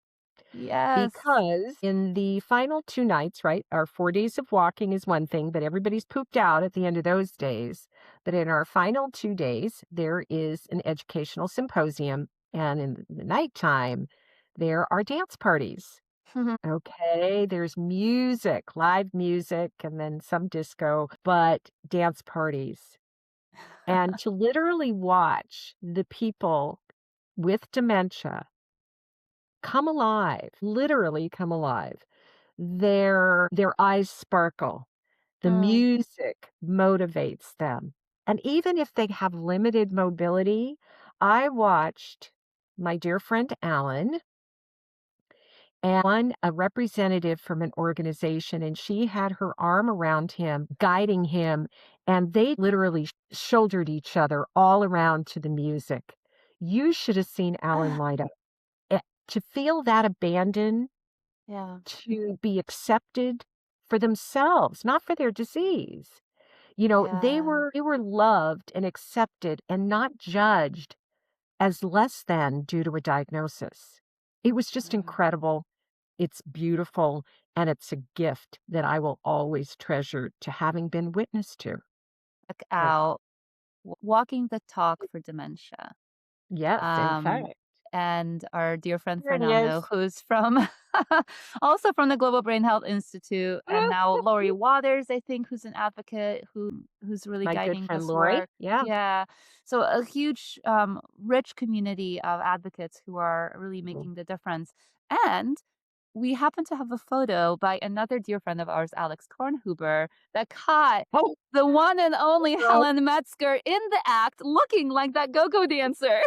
Yes. Because in the final 2 nights, right, our 4 days of walking is one thing, but everybody's pooped out at the end of those days. But in our final 2 days, there is an educational symposium, and in the nighttime, there are dance parties. Okay, there's music, live music, and then some disco, but dance parties. And to literally watch the people with dementia come alive, literally come alive. Their eyes sparkle. The Mm. music motivates them. And even if they have limited mobility, I watched my dear friend Alan and a representative from an organization, and she had her arm around him, guiding him, and they literally shouldered each other all around to the music. You should have seen Alan light up. To feel that abandon, Yeah. to be accepted for themselves, not for their disease. They Yeah. were loved and accepted and not judged as less than due to a diagnosis. It was just Mm. incredible. It's beautiful, and it's a gift that I will always treasure to having been witness to. Check Yeah. out Walking the Talk for Dementia. Yes, in Um, fact. and our dear friend There it Fernando, is. who's from also from the Global Brain Health Institute, and now Lori Waters, I think, who's an advocate who's really My good guiding friend this Lori. work. Yeah. Yeah. So a huge, rich community of advocates who are really Mhm. making the difference. And we happen to have a photo by another dear friend of ours, Alex Kornhuber, that caught Oh, the one and only girl. Helen Medsger in the act, looking like that go-go dancer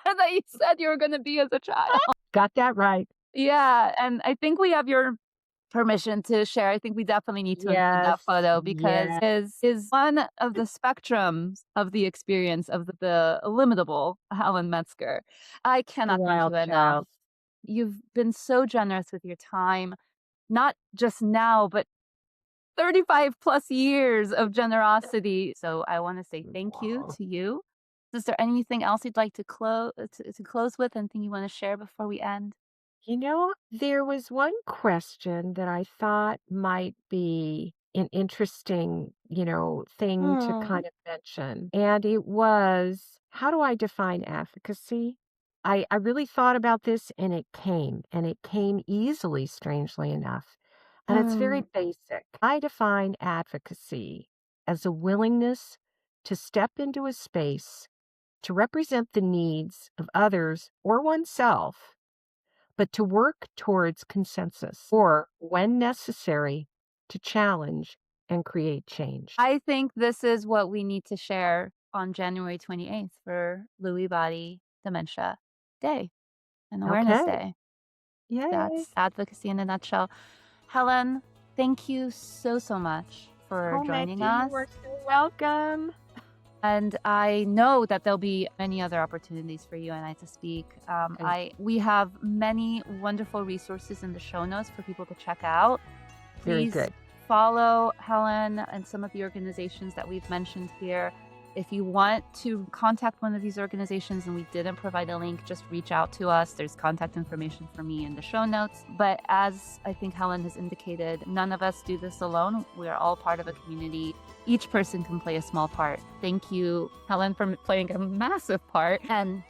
that you said you were gonna be as a child. Got that right. Yeah, and I think we have your permission to share. I think we definitely need to include Yes. that photo because Yeah. is one of the spectrums of the experience of the illimitable Helen Metzger. I A cannot thank you wild enough. child. You've been so generous with your time, not just now, but 35 plus years of generosity. So I want to say thank you Wow. to you. Is there anything else you'd like to close with? Anything you want to share before we end? There was one question that I thought might be an interesting, thing to Hmm. kind of mention. And it was, how do I define advocacy? I really thought about this and it came easily, strangely enough. And it's very Mm. basic. I define advocacy as a willingness to step into a space to represent the needs of others or oneself, but to work towards consensus or, when necessary, to challenge and create change. I think this is what we need to share on January 28th for Lewy Body Dementia Day and Awareness Okay. Day. Yay. That's advocacy in a nutshell. Helen, thank you so, so much for joining Maggie, us. you are so welcome. And I know that there'll be many other opportunities for you and I to speak. We have many wonderful resources in the show notes for people to check out. Very Please good. follow Helen and some of the organizations that we've mentioned here. If you want to contact one of these organizations and we didn't provide a link, just reach out to us. There's contact information for me in the show notes. But as I think Helen has indicated, none of us do this alone. We are all part of a community. Each person can play a small part. Thank you, Helen, for playing a massive part. And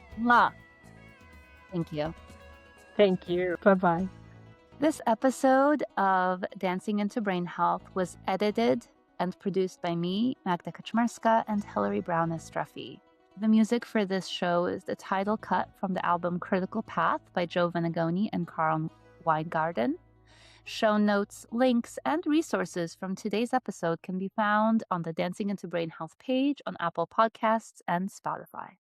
thank you. Thank you. Bye-bye. This episode of Dancing into Brain Health was edited and produced by me, Magda Kaczmarska, and Hilary Brown-Estreffi. The music for this show is the title cut from the album Critical Path by Joe Venegoni and Carl Weingarten. Show notes, links, and resources from today's episode can be found on the Dancing into Brain Health page on Apple Podcasts and Spotify.